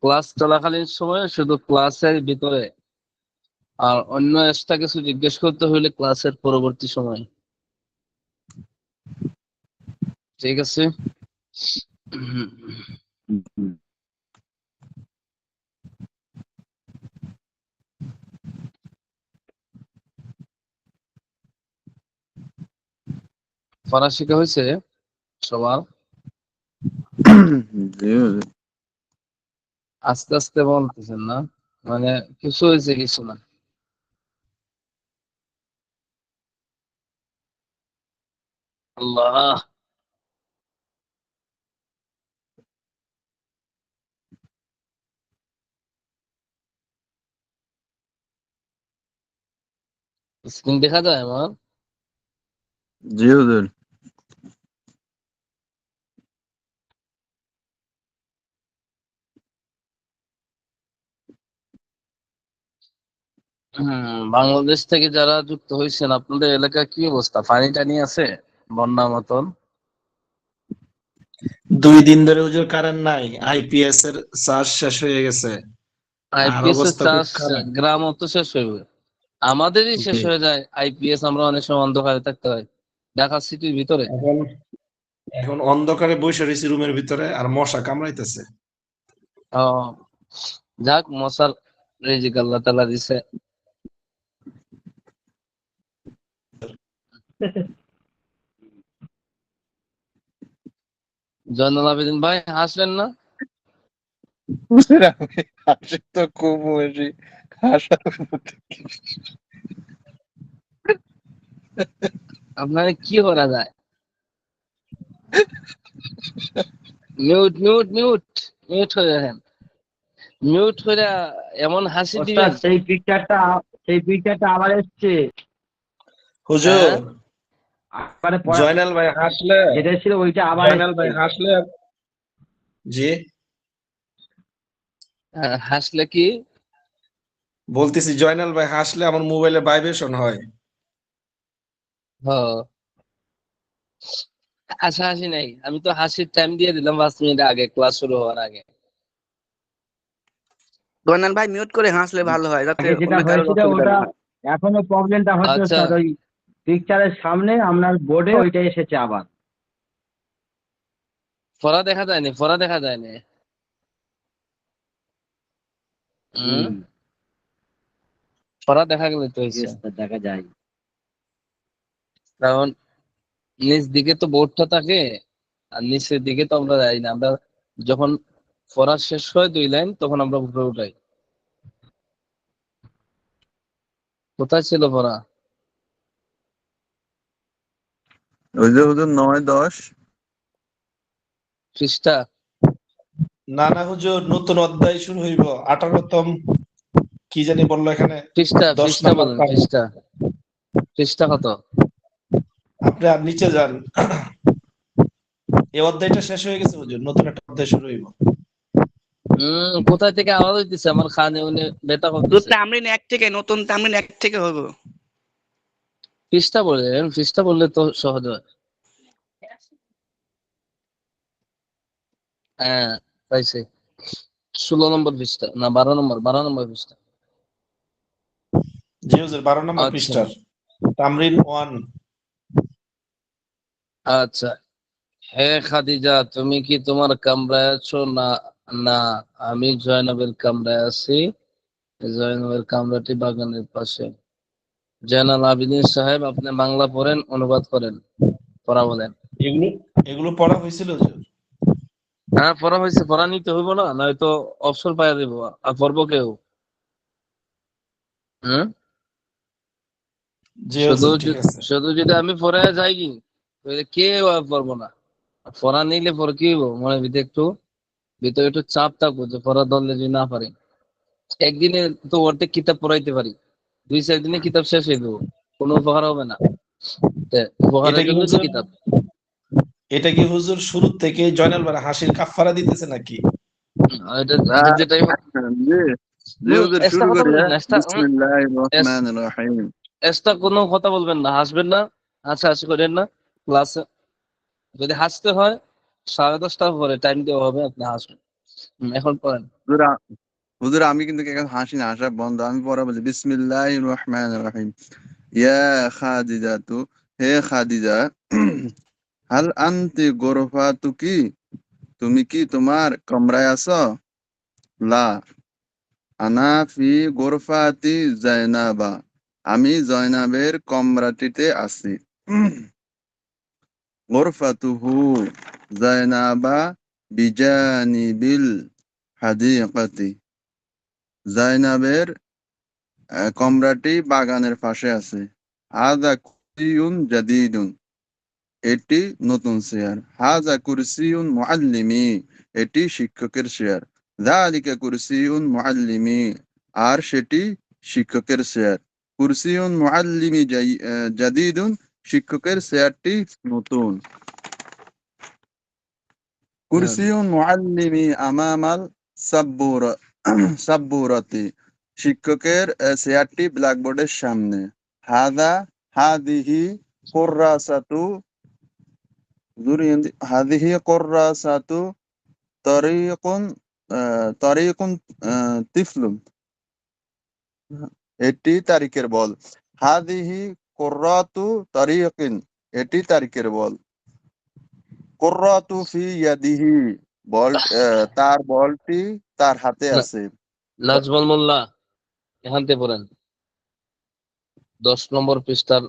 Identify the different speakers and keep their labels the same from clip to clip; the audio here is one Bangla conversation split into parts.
Speaker 1: ক্লাস চলাকালীন সময়ে শুধু ক্লাসের ভিতরে, আর অন্য এক্সট্রা কিছু জিজ্ঞেস করতে হলে ক্লাসের পরবর্তী সময়। ঠিক আছে। পড়া শেখা হয়েছে সবার? আস্তে আস্তে বলতেছেন না, মানে কিছু হয়েছে কিছু না। আল্লাহ, স্ক্রিন দেখা যায় আমার?
Speaker 2: জি হুজুর।
Speaker 1: বাংলাদেশ থেকে যারা যুক্ত হয়েছেন, আপনাদের এলাকা কি অবস্থা? পানি টানি আছে বন্যা মতন?
Speaker 3: 2 দিন ধরে হুজুর কারেন্ট নাই, আইপিএস এর চার্জ শেষ হয়ে গেছে, আর
Speaker 1: আইপিএস এর
Speaker 3: অবস্থা খুব
Speaker 1: চার্জ
Speaker 3: খারাপ।
Speaker 1: গ্রাম তো শেষ হইবে, আমাদেরই শেষ
Speaker 3: জি।
Speaker 1: হয়ে যায় আইপিএস। আমরা অনেক সময় অন্ধকারে থাকতে হয় ঢাকা সিটির ভিতরে।
Speaker 3: এখন এখন অন্ধকারে বসে রয়েছি রুমের ভিতরে, আর মশা কামড়াইতেছে।
Speaker 1: যাক, মশার রিজিক আল্লাহ তাআলা দিছে। জয়নুল আবেদিন ভাই, হাসলেন না?
Speaker 2: হাসি তো খুব বেশি, হাসার মতো
Speaker 1: আপনার কি করা যায়? মিউট মিউট মিউট মিউট হয়ে যাবেন, মিউট করে এমন হাসি
Speaker 4: ওস্তাদ
Speaker 1: দিবেন।
Speaker 4: সেই পিকচারটা আবার এসছে।
Speaker 3: হুজুর,
Speaker 1: হ্যাঁ,
Speaker 4: মানে
Speaker 3: জয়নাল ভাই হাসলে,
Speaker 4: যেটা ছিল ওইটা আবার
Speaker 3: জয়নাল ভাই
Speaker 4: এসছে।
Speaker 3: হাসলে, জি
Speaker 1: হাসলে কি?
Speaker 3: বলতেছি, জয়নাল ভাই হাসলে আমার মোবাইলে ভাইব্রেশন হয়।
Speaker 1: হ, আচ্ছা, হাসি নাই, আমি তো হাসির টাইম দিয়ে দিলাম 5 মিনিট আগে, ক্লাস শুরু হওয়ার আগে।
Speaker 5: জয়নাল ভাই মিউট করে হাসলে ভালো হয়, যাতে
Speaker 4: আগে যেটা
Speaker 5: অন্য কারোর
Speaker 4: হয়েছিল
Speaker 5: অসুবিধা
Speaker 4: ওটা
Speaker 5: না হয়।
Speaker 4: এখনো প্রবলেমটা হচ্ছে
Speaker 1: আচ্ছা,
Speaker 4: ওস্তাদ, ওই পিকচারের সামনে আপনার বোর্ডে ওইটা এসেছে আবার।
Speaker 1: পড়া দেখা যায়নি, পড়া দেখা যায়নি। পড়া দেখা গেলে তো হয়েছে।
Speaker 4: দেখা যায়।
Speaker 1: কারণ নিচ দিকে তো বোর্ডটা থাকে, আর নিচের দিকে তো আমরা যাই না। আমরা যখন পড়া শেষ হয় 2 লাইন, তখন আমরা উপরে উঠাই। কোথায় ছিল পড়া?
Speaker 2: ওই যে হুজুর 9-10
Speaker 1: পৃষ্ঠা?
Speaker 3: না না হুজুর, নতুন অধ্যায় শুরু হইব, 18তম কি জানি বললো এখানে,
Speaker 1: পৃষ্ঠা
Speaker 3: 10
Speaker 1: পৃষ্ঠা
Speaker 3: নাম্বার
Speaker 1: বলেন,
Speaker 3: পারা।
Speaker 1: পৃষ্ঠা, পৃষ্ঠা কত?
Speaker 3: আপনি আর নিচে যান, এই অধ্যায়টা শেষ হয়ে গেছে হুজুর, নতুন একটা অধ্যায় শুরু হইব।
Speaker 1: কোথায় থেকে আওয়াজ হইতেছে? আমার কানে উনি ব্যথা
Speaker 5: তো
Speaker 1: করতেছে।
Speaker 5: তামরিন 1 থেকে, নতুন তামরিন 1 থেকে হইব।
Speaker 1: পৃষ্ঠা বলেন, পৃষ্ঠা বললে তো সহজ হয়। হ্যাঁ, পাইছি। 16 নম্বর পৃষ্ঠা, না 12 নম্বর, 12 নম্বর পৃষ্ঠা।
Speaker 3: জি হুজুর, 12 নম্বর
Speaker 1: আচ্ছা
Speaker 3: পৃষ্ঠার তামরিন 1।
Speaker 1: আচ্ছা। হে খাদিজা, তুমি কি তোমার কামরায় আছো? না, না, আমি জয়নবের কামরায় আছি। জয়নবের কামরাটি বাগানের পাশে। জয়নাল আবেদিন সাহেব, আপনি বাংলা পড়েন, অনুবাদ করেন, পড়া বলেন।
Speaker 3: এগুলো এগুলো পড়া হয়েছিল হুজুর?
Speaker 1: হ্যাঁ, পড়া হয়েছে। পড়া নিতে হইব না, নয়তো অবসর পাইয়া দিব, আর পড়বো কেউ? হম
Speaker 3: জি
Speaker 1: শুধু
Speaker 3: হুজুর, ঠিক আছে।
Speaker 1: শুধু যদি আমি পড়ে যাই কি, তাহলে কেউ আর পড়বো না। পড়া নিলে পরে কি হইব, মনে ভিতরে একটু চাপ থাকবো যে পড়া ধরলে যদি না পারি। একদিনে তো অর্ধেক কিতাব পড়াইতে পারি, 2-4 দিনে কিতাব শেষ হয়ে দেবো, কোনো উপকার হবে না।
Speaker 3: এটা
Speaker 1: উপকারের
Speaker 3: কি
Speaker 1: জন্যই তো
Speaker 3: হুজুর,
Speaker 1: কিতাব।
Speaker 3: এটা কি হুজুর শুরু থেকে জয়নাল ভাই হাসির কাফফারা দিতেছে নাকি?
Speaker 1: এটা এটা যেটাই হোক।
Speaker 2: জি জি হুজুর,
Speaker 1: এক্সট্রা
Speaker 2: শুরু
Speaker 1: কথা
Speaker 2: করি।
Speaker 1: বলবেন
Speaker 2: হ্যাঁ,
Speaker 1: না,
Speaker 2: বিসমিল্লাহির রহমানির রহিম।
Speaker 1: এক্সট্রা কোনো কথা বলবেন না, হাসবেন না, হাসাহাসি করেন না ক্লাসে। যদি হাসতে হয় 10:30টার পরে টাইম দেওয়া হবে, আপনি হাসবেন। এখন পড়েন।
Speaker 6: হুজুর হুজুর আমি কিন্তু এখন হাসি না, হাসা বন্ধ। আমি পরে বলছি বিসমিল্লাহির রহমানির রহিম। ইয়া খাদিজাতু, হে খাদিজা, হাল আনতি গোরফাতুকি, তুমি কি তোমার কমরায় আছো? লা, আনা ফি গোরফাতি জায়নাবা, আমি জয়নাবের কমরাটিতে আছি। গোরফাতুহু জায়নাবা বিজানিবিল হাদিকাতি, জায়নাবের কমরাটি বাগানের পাশে আছে। হাযা কুরসিয়ুন জাদীদুন, এটি নতুন চেয়ার। হাযা কুরসিয়ুন মুআল্লিমি, এটি শিক্ষকের চেয়ার। যালিকা কুরসিয়ুন মুআল্লিমি, আর সেটি শিক্ষকের চেয়ার। কুরসিয়ুন মুআল্লিমি জাদীদুন, শিক্ষকের চেয়ারটি নতুন। কুরসিয়ুন মুআল্লিমি আমামাল সাব্বুরাতি, শিক্ষকের চেয়ারটি ব্ল্যাকবোর্ডের সামনে। হাদিহি কুররাসাতু, হাদিহি কুররাসাতু তরিকুন তরিকুন তিফলুন, এটি তারিখের বল। হাদিহি কুররাতু তারিকিন, এটি তারিখের বল। কুররাতু ফি ইয়াদিহি, বল তার বলটি তার হাতে আছে।
Speaker 1: নাজমুল মোল্লা, এখান থেকে পড়েন 10 নম্বর পৃষ্ঠার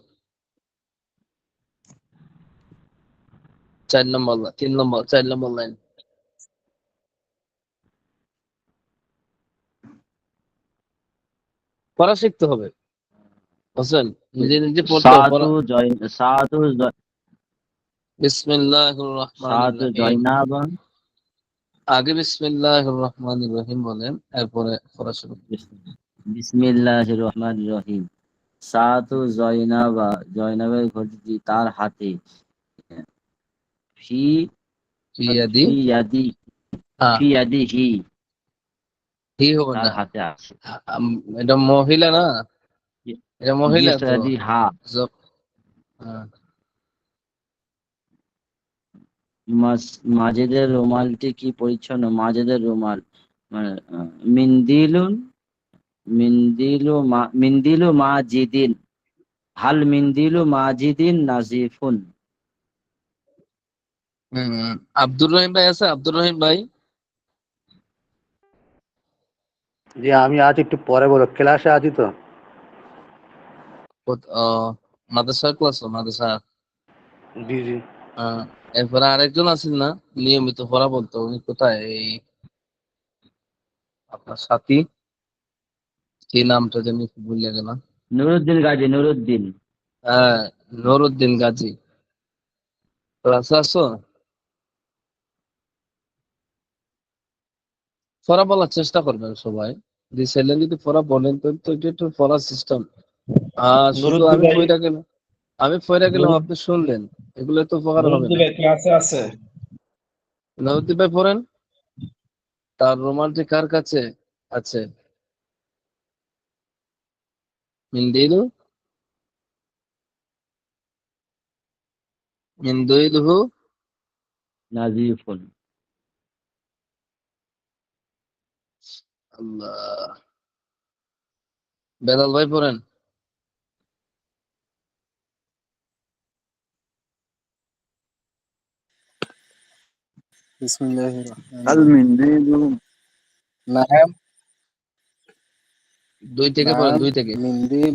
Speaker 1: 4 নম্বর লাইন। পড়া শিখতে হবে বুঝছেন, নিজে নিজে পড়তে হবে।
Speaker 4: সাতু জয় সাতু
Speaker 1: বিসমিল্লাহির রহমানির
Speaker 4: সাতু
Speaker 1: রহিম,
Speaker 4: জয়নাবা,
Speaker 1: আগে বিসমিল্লাহির রহমানির রহিম বলেন, এরপরে পড়া শুরু।
Speaker 4: বিসমিল্লাহির রহমানির রহিম। সাতু জয়নাবা, জয়নাবের ঘড়িটি তার হাতে। ফি
Speaker 1: ইয়াদি,
Speaker 4: ফি ইয়াদি
Speaker 1: হ্যাঁ,
Speaker 4: ফি ইয়াদিহি,
Speaker 1: হি হবে
Speaker 4: তার
Speaker 1: না,
Speaker 4: হাতে আছে।
Speaker 1: এটা মহিলা না, এটা
Speaker 4: জি
Speaker 1: মহিলা তো।
Speaker 4: সৈয়দি, হা।
Speaker 1: হ্যাঁ।
Speaker 4: মাজেদের রুমালটি কি পরিচ্ছন্ন? মাজেদের রুমাল মানে মিন্দিলুন, মিন্দিলু মাজিদিন, হাল মিন্দিলু মাজিদিন নাজিফুন।
Speaker 1: হম, আব্দুর রহিম ভাই আছে? আব্দুর রহিম ভাই,
Speaker 7: জি আমি আজ একটু পরে বলো, ক্লাসে আছি তো।
Speaker 1: মাদ্রাসা ক্লাস, মাদ্রাসা।
Speaker 7: জি জি।
Speaker 1: এরপরে আরেকজন আছেন না, নিয়মিত পড়া বলতো, উনি কোথায়? এই আপনার সাথী, কি নামটা জানি ভুলে গেলাম।
Speaker 4: নুরুদ্দিন গাজী, নুরুদ্দিন।
Speaker 1: হ্যাঁ, নুরুদ্দিন গাজী, ক্লাসে আসো? পড়া বলার চেষ্টা করবেন সবাই, যে ছেলে যদি পড়া বলেন তো এটা একটু পড়ার সিস্টেম। শুধু
Speaker 3: নুরুদ্দিন
Speaker 1: আমি
Speaker 3: ভাই,
Speaker 1: পড়া গেলাম, আপনি শুনলেন, এগুলো তো উপকার হবে
Speaker 3: নুরুদ্দিন
Speaker 1: না।
Speaker 3: ভাই ক্লাসে আছে?
Speaker 1: নবদ্বীপ ভাই পড়েন, তার রোমান্টি কার কাছে আছে? মিন্দিলু মিন্দুইলহু,
Speaker 4: নাজিফুন।
Speaker 1: আল্লাহ। বেলাল ভাই পড়েন।
Speaker 2: বিসমিল্লাহির
Speaker 6: আল
Speaker 2: রহমানির রহিম।
Speaker 6: মিন্দিলু,
Speaker 2: নাম,
Speaker 1: 2 থেকে পড়েন,
Speaker 2: নাম
Speaker 1: 2 থেকে।
Speaker 2: মিন্দিল।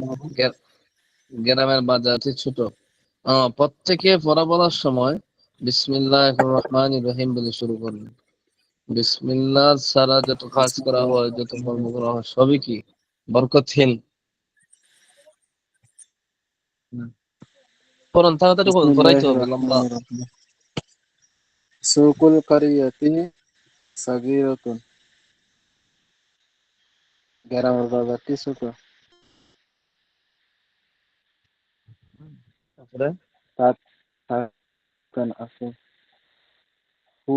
Speaker 1: গ্রামের বাজারটি ছোট। প্রত্যেকে পড়া বলার সময় বিসমিল্লাহির রহমানির রহিম বলে শুরু করবেন। বিসমিল্লাহ ছাড়া যত কাজ করা
Speaker 2: বিসমিল্লাহির
Speaker 1: হয়, যত কর্ম
Speaker 2: রহমানির
Speaker 1: করা হয়, সবই কি বরকতহীন। পড়েন, তাড়াতাড়ি পড়াইতে
Speaker 2: বিসমিল্লাহির
Speaker 1: হবে, লম্বা।
Speaker 2: রহমানির রহিম। সুকুল কারিয়াতি সাগীরাতুন, গ্রামের বাজারটি ছোট।
Speaker 1: তারপরে
Speaker 2: তার তার দোকান আছে। হু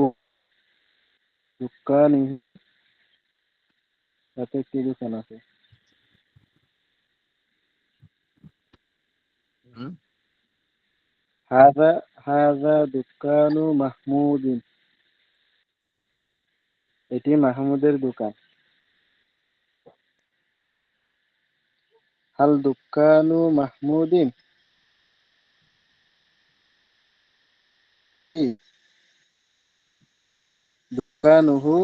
Speaker 2: দোকানি, তাতে একটি দোকান আছে।
Speaker 1: হুম,
Speaker 2: হাযা হাযা দোকানু মাহমুদিন,
Speaker 8: এটি মাহমুদের দোকান। হাল দোকানু মাহমুদিন, দোকানুহু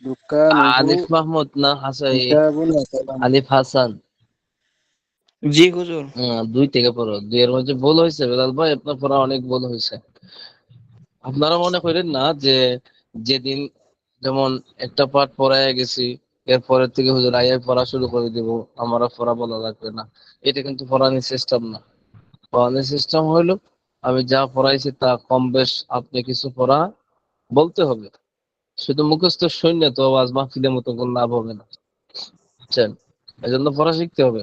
Speaker 8: দোকানুহু
Speaker 1: আলিফ মাহমুদ না হাসান,
Speaker 8: কিতাবুন ওয়া কলাম।
Speaker 1: আলিফ হাসান।
Speaker 5: জি হুজুর।
Speaker 1: দুই থেকে পড়ো, দুইয়ের মধ্যে ভুল হয়েছে বেলাল ভাই, আপনার পড়া অনেক ভুল হয়েছে। আপনারা মনে করেন না যে যেদিন যেমন একটা পাঠ পড়ায় গেছি এরপরের থেকে হুজুর আইয়াই পড়া শুরু করে দিব, আমরা পড়া বলা লাগবে না। এটা কিন্তু পড়ানোর সিস্টেম না। পড়ানোর সিস্টেম হইলো আমি যা পড়াইছি তা কম বেশ আপনি কিছু পড়া বলতে হবে। শুধু মুখস্থ শূন্য তো আওয়াজ মাহফিলের মতো কোনো লাভ হবে না, বুঝছেন? এই জন্য পড়া শিখতে হবে।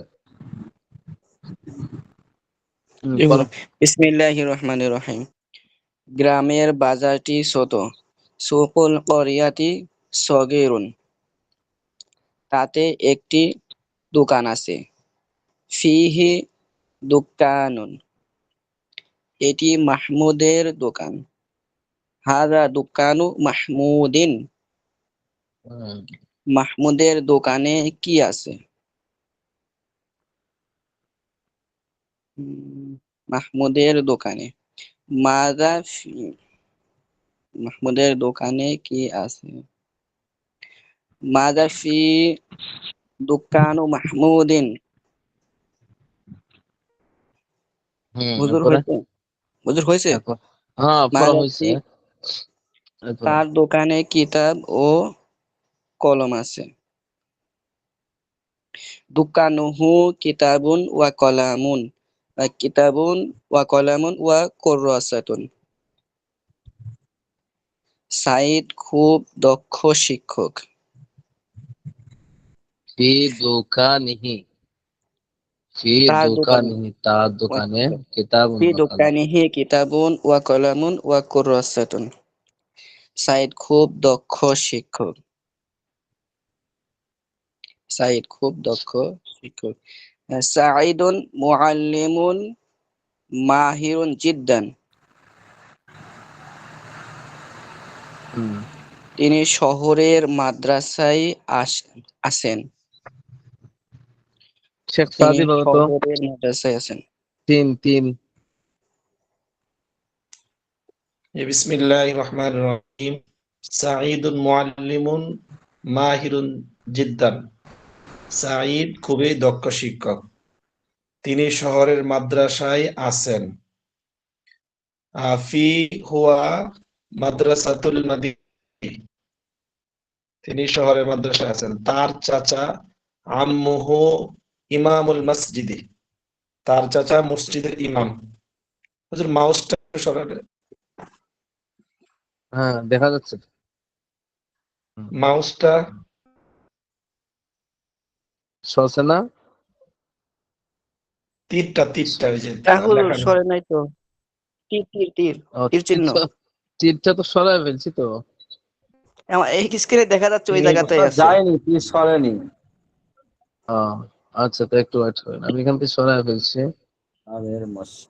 Speaker 5: জি
Speaker 1: পড়ো।
Speaker 5: হুজুর। বিসমিল্লাহির রহমানির রহিম। গ্রামের বাজারটি ছোট, সুকুল করিয়াতি সগীরুন, তাতে একটি দোকান আছে। ফিহি দুকানুন, এটি মাহমুদের দোকান। হাযা দুকানু মাহমুদিন,
Speaker 1: হুম,
Speaker 5: মাহমুদের দোকানে কি আছে? মাহমুদের দোকানে মাযা ফি, মাহমুদের দোকানে কি আছে? মাযা ফি দুকানু মাহমুদিন। হুজুর
Speaker 1: এরপরে
Speaker 5: হয়েছে? হুজুর হয়েছে?
Speaker 1: এরপর হ্যাঁ পড়া
Speaker 5: মাযা
Speaker 1: হয়েছে।
Speaker 5: ফি,
Speaker 1: এরপরে
Speaker 5: তার দোকানে কিতাব ও কলম আছে। দুকানুহু কিতাবুন ওয়া কলামুন, কিতাবুন ওয়া কলামুন ওয়া কুররাসাতুন। সাঈদ খুব দক্ষ শিক্ষক।
Speaker 1: ফি দোকানিহি, ফি
Speaker 5: তার দোকানে
Speaker 1: দোকানিহি তার দোকানে কিতাবুন
Speaker 5: ফি
Speaker 1: ওয়া কলম।
Speaker 5: দোকানিহি কিতাবুন ওয়া কলামুন ওয়া কুররাসাতুন। সাঈদ খুব দক্ষ শিক্ষক। সাঈদ খুব দক্ষ শিক্ষক। সাঈদুন মুআল্লিমুন মাহিরুন জিদ্দান,
Speaker 1: হুম,
Speaker 5: তিনি শহরের মাদ্রাসায় আছেন।
Speaker 1: শেখ
Speaker 5: তিনি
Speaker 1: সাদি বলো তো।
Speaker 5: শহরের মাদ্রাসায় আছেন।
Speaker 1: তিন তিন।
Speaker 3: বিসমিল্লাহির রহমানির রহিম। সাঈদুন মুআল্লিমুন মাহিরুন জিদ্দান। সাঈদ খুবই দক্ষ শিক্ষক, তিনি শহরের মাদ্রাসায় আছেন। ফি হুয়া মাদ্রাসাতুল মাদিনা, তিনি শহরের মাদ্রাসায় আছেন। তার চাচা আম্মুহু ইমামুল মসজিদি, তার চাচা মসজিদের ইমাম। হুজুর মাউসটা সরালে,
Speaker 1: হ্যাঁ দেখা যাচ্ছে। হুম,
Speaker 3: মাউসটা
Speaker 1: সরছে না।
Speaker 3: তীরটা তীরটা ওই যে
Speaker 5: হুজুর
Speaker 3: লেখানো।
Speaker 5: সরে নাই তো। তীর তীর তীর,
Speaker 1: ও,
Speaker 5: তীর চিহ্ন।
Speaker 1: তীরটা তো সরাই ফেলছি তো।
Speaker 5: আমার এই স্ক্রিনে দেখা যাচ্ছে ওই জায়গাতেই আছে।
Speaker 4: যায়নি, তীর সরেনি।
Speaker 1: ও, আচ্ছা তো একটু ওয়েট করেন, আমি এখান থেকে সরাই ফেলছি।
Speaker 4: আমের মসজিদ।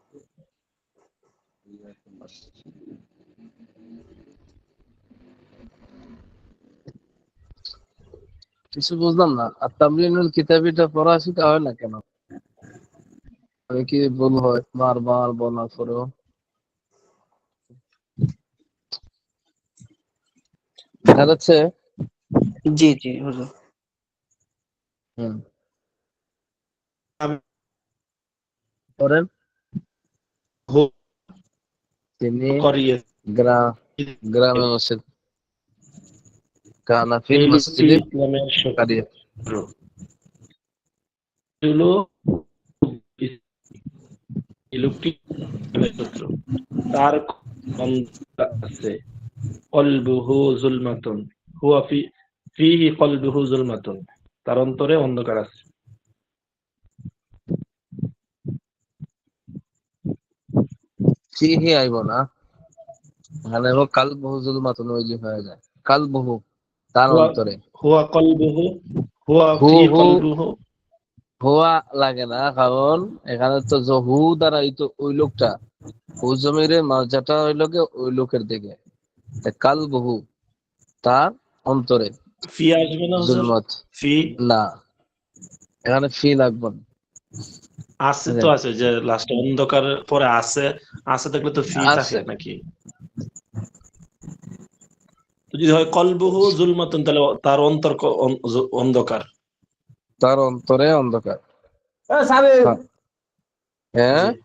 Speaker 1: কিছু বুঝলাম না, আর তামরিনুল কিতাবিটা পড়া শিখা হয় না কেন? আমি কি ভুল হয় বারবার বলার পরেও? দেখা যাচ্ছে।
Speaker 5: জি জি হুজুর।
Speaker 1: হুম, করেন। তিনি গ্রামে মসজিদ, কানাফিল মসজিদে
Speaker 3: ইসলামের
Speaker 1: কারিয়া।
Speaker 3: শত্রু হলো এই লোকটি ইসলামের শত্রু। তার অন্তর আছে কলবুহু যুলমাতুন, হুয়া ফিহি কলবুহু যুলমাতুন, তার অন্তরে অন্ধকার আছে।
Speaker 1: ফিহি আইব না, মানে কাল বহু জুলমাতুন ওইলি হয়ে যায়। কাল বহু তার
Speaker 3: হুয়া
Speaker 1: অন্তরে।
Speaker 3: হুয়া কলবুহু, হুয়া
Speaker 1: হু
Speaker 3: ফি
Speaker 1: হু
Speaker 3: কলবুহু।
Speaker 1: হুয়া লাগে না, কারণ এখানে তো হু দ্বারা ওই লোকটা হু জমিরের মার্জাটা হইল গে ওই লোকের দিকে, কাল বহু তার অন্তরে,
Speaker 3: ফি আসবে না হুজুর?
Speaker 1: জুলমত
Speaker 3: ফি
Speaker 1: না, এখানে ফি লাগবে না।
Speaker 3: আছে তো, আছে যে লাস্টে অন্ধকার পরে আছে, আছে থাকলে তো ফি থাকে
Speaker 1: আছে,
Speaker 3: নাকি? তো যদি হয় কলবুহু জুলমাতুন, তাহলে তার অন্তর অন্ধকার।
Speaker 1: তার অন্তরে অন্ধকার। হ্যাঁ,
Speaker 3: জি।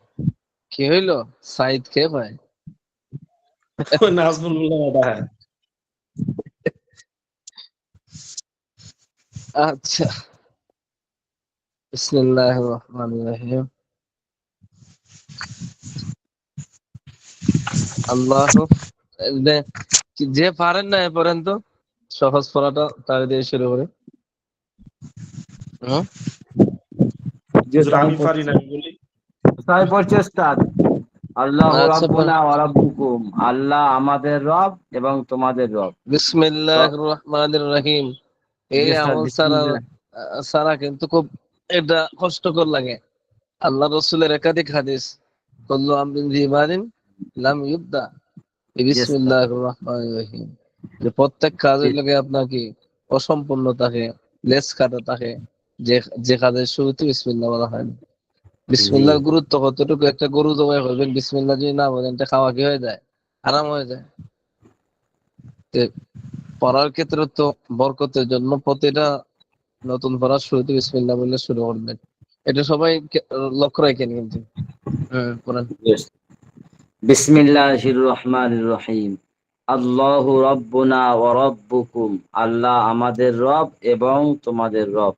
Speaker 1: কি হইলো? সাইদ কে ভাই?
Speaker 3: নাজমুল বললাম এটা, হ্যাঁ।
Speaker 1: আচ্ছা, বিসমিল্লাহির রহমানির রহিম। আল্লাহ, যে পারেন না এ পর্যন্ত সহজ পড়াটা তার দিয়ে শুরু করে। হুম?
Speaker 3: হুজুর আমি পারি না, আমি বলি।
Speaker 4: আল্লাহু
Speaker 1: আচ্ছা,
Speaker 4: রাব্বুনা ওয়া রাব্বুকুম, আল্লাহ আমাদের রব এবং তোমাদের রব।
Speaker 1: বিসমিল্লাহির রহমানির রহিম। এই আমল
Speaker 4: বিসমিল্লাহ।
Speaker 1: সারা কিন্তু খুব এটা কষ্টকর লাগে। আল্লাহ রসুলের একাধিক হাদিস, কুল্লু আমরিন যিবারিন লাম ইউবদা বিসমিল্লাহির রহমানির রহিম, যে প্রত্যেক কাজের লাগে আপনার কি অসম্পূর্ণ থাকে, লেস কাটা থাকে, যে যে কাজের শুরুতে বিসমিল্লাহ বলা হয় না।
Speaker 4: জি
Speaker 1: বিসমিল্লাহর গুরুত্ব কতটুকু? একটা গরু জবাই করবেন, বিসমিল্লাহ যদি না বলেন এটা খাওয়া কি হয়ে যায়? আরাম হয়ে যায়। তো পড়ার ক্ষেত্রে তো বরকতের জন্য প্রতিটা নতুন পড়ার শুরুতে বিসমিল্লাহ বলে শুরু করবেন। এটা সবাই লক্ষ্য রাখেন কিন্তু। পড়েন।
Speaker 4: বিসমিল্লাহির রহমানির রহিম। আল্লাহু রাব্বুনা ওয়া রাব্বুকুম, আল্লাহ আমাদের রব এবং তোমাদের রব।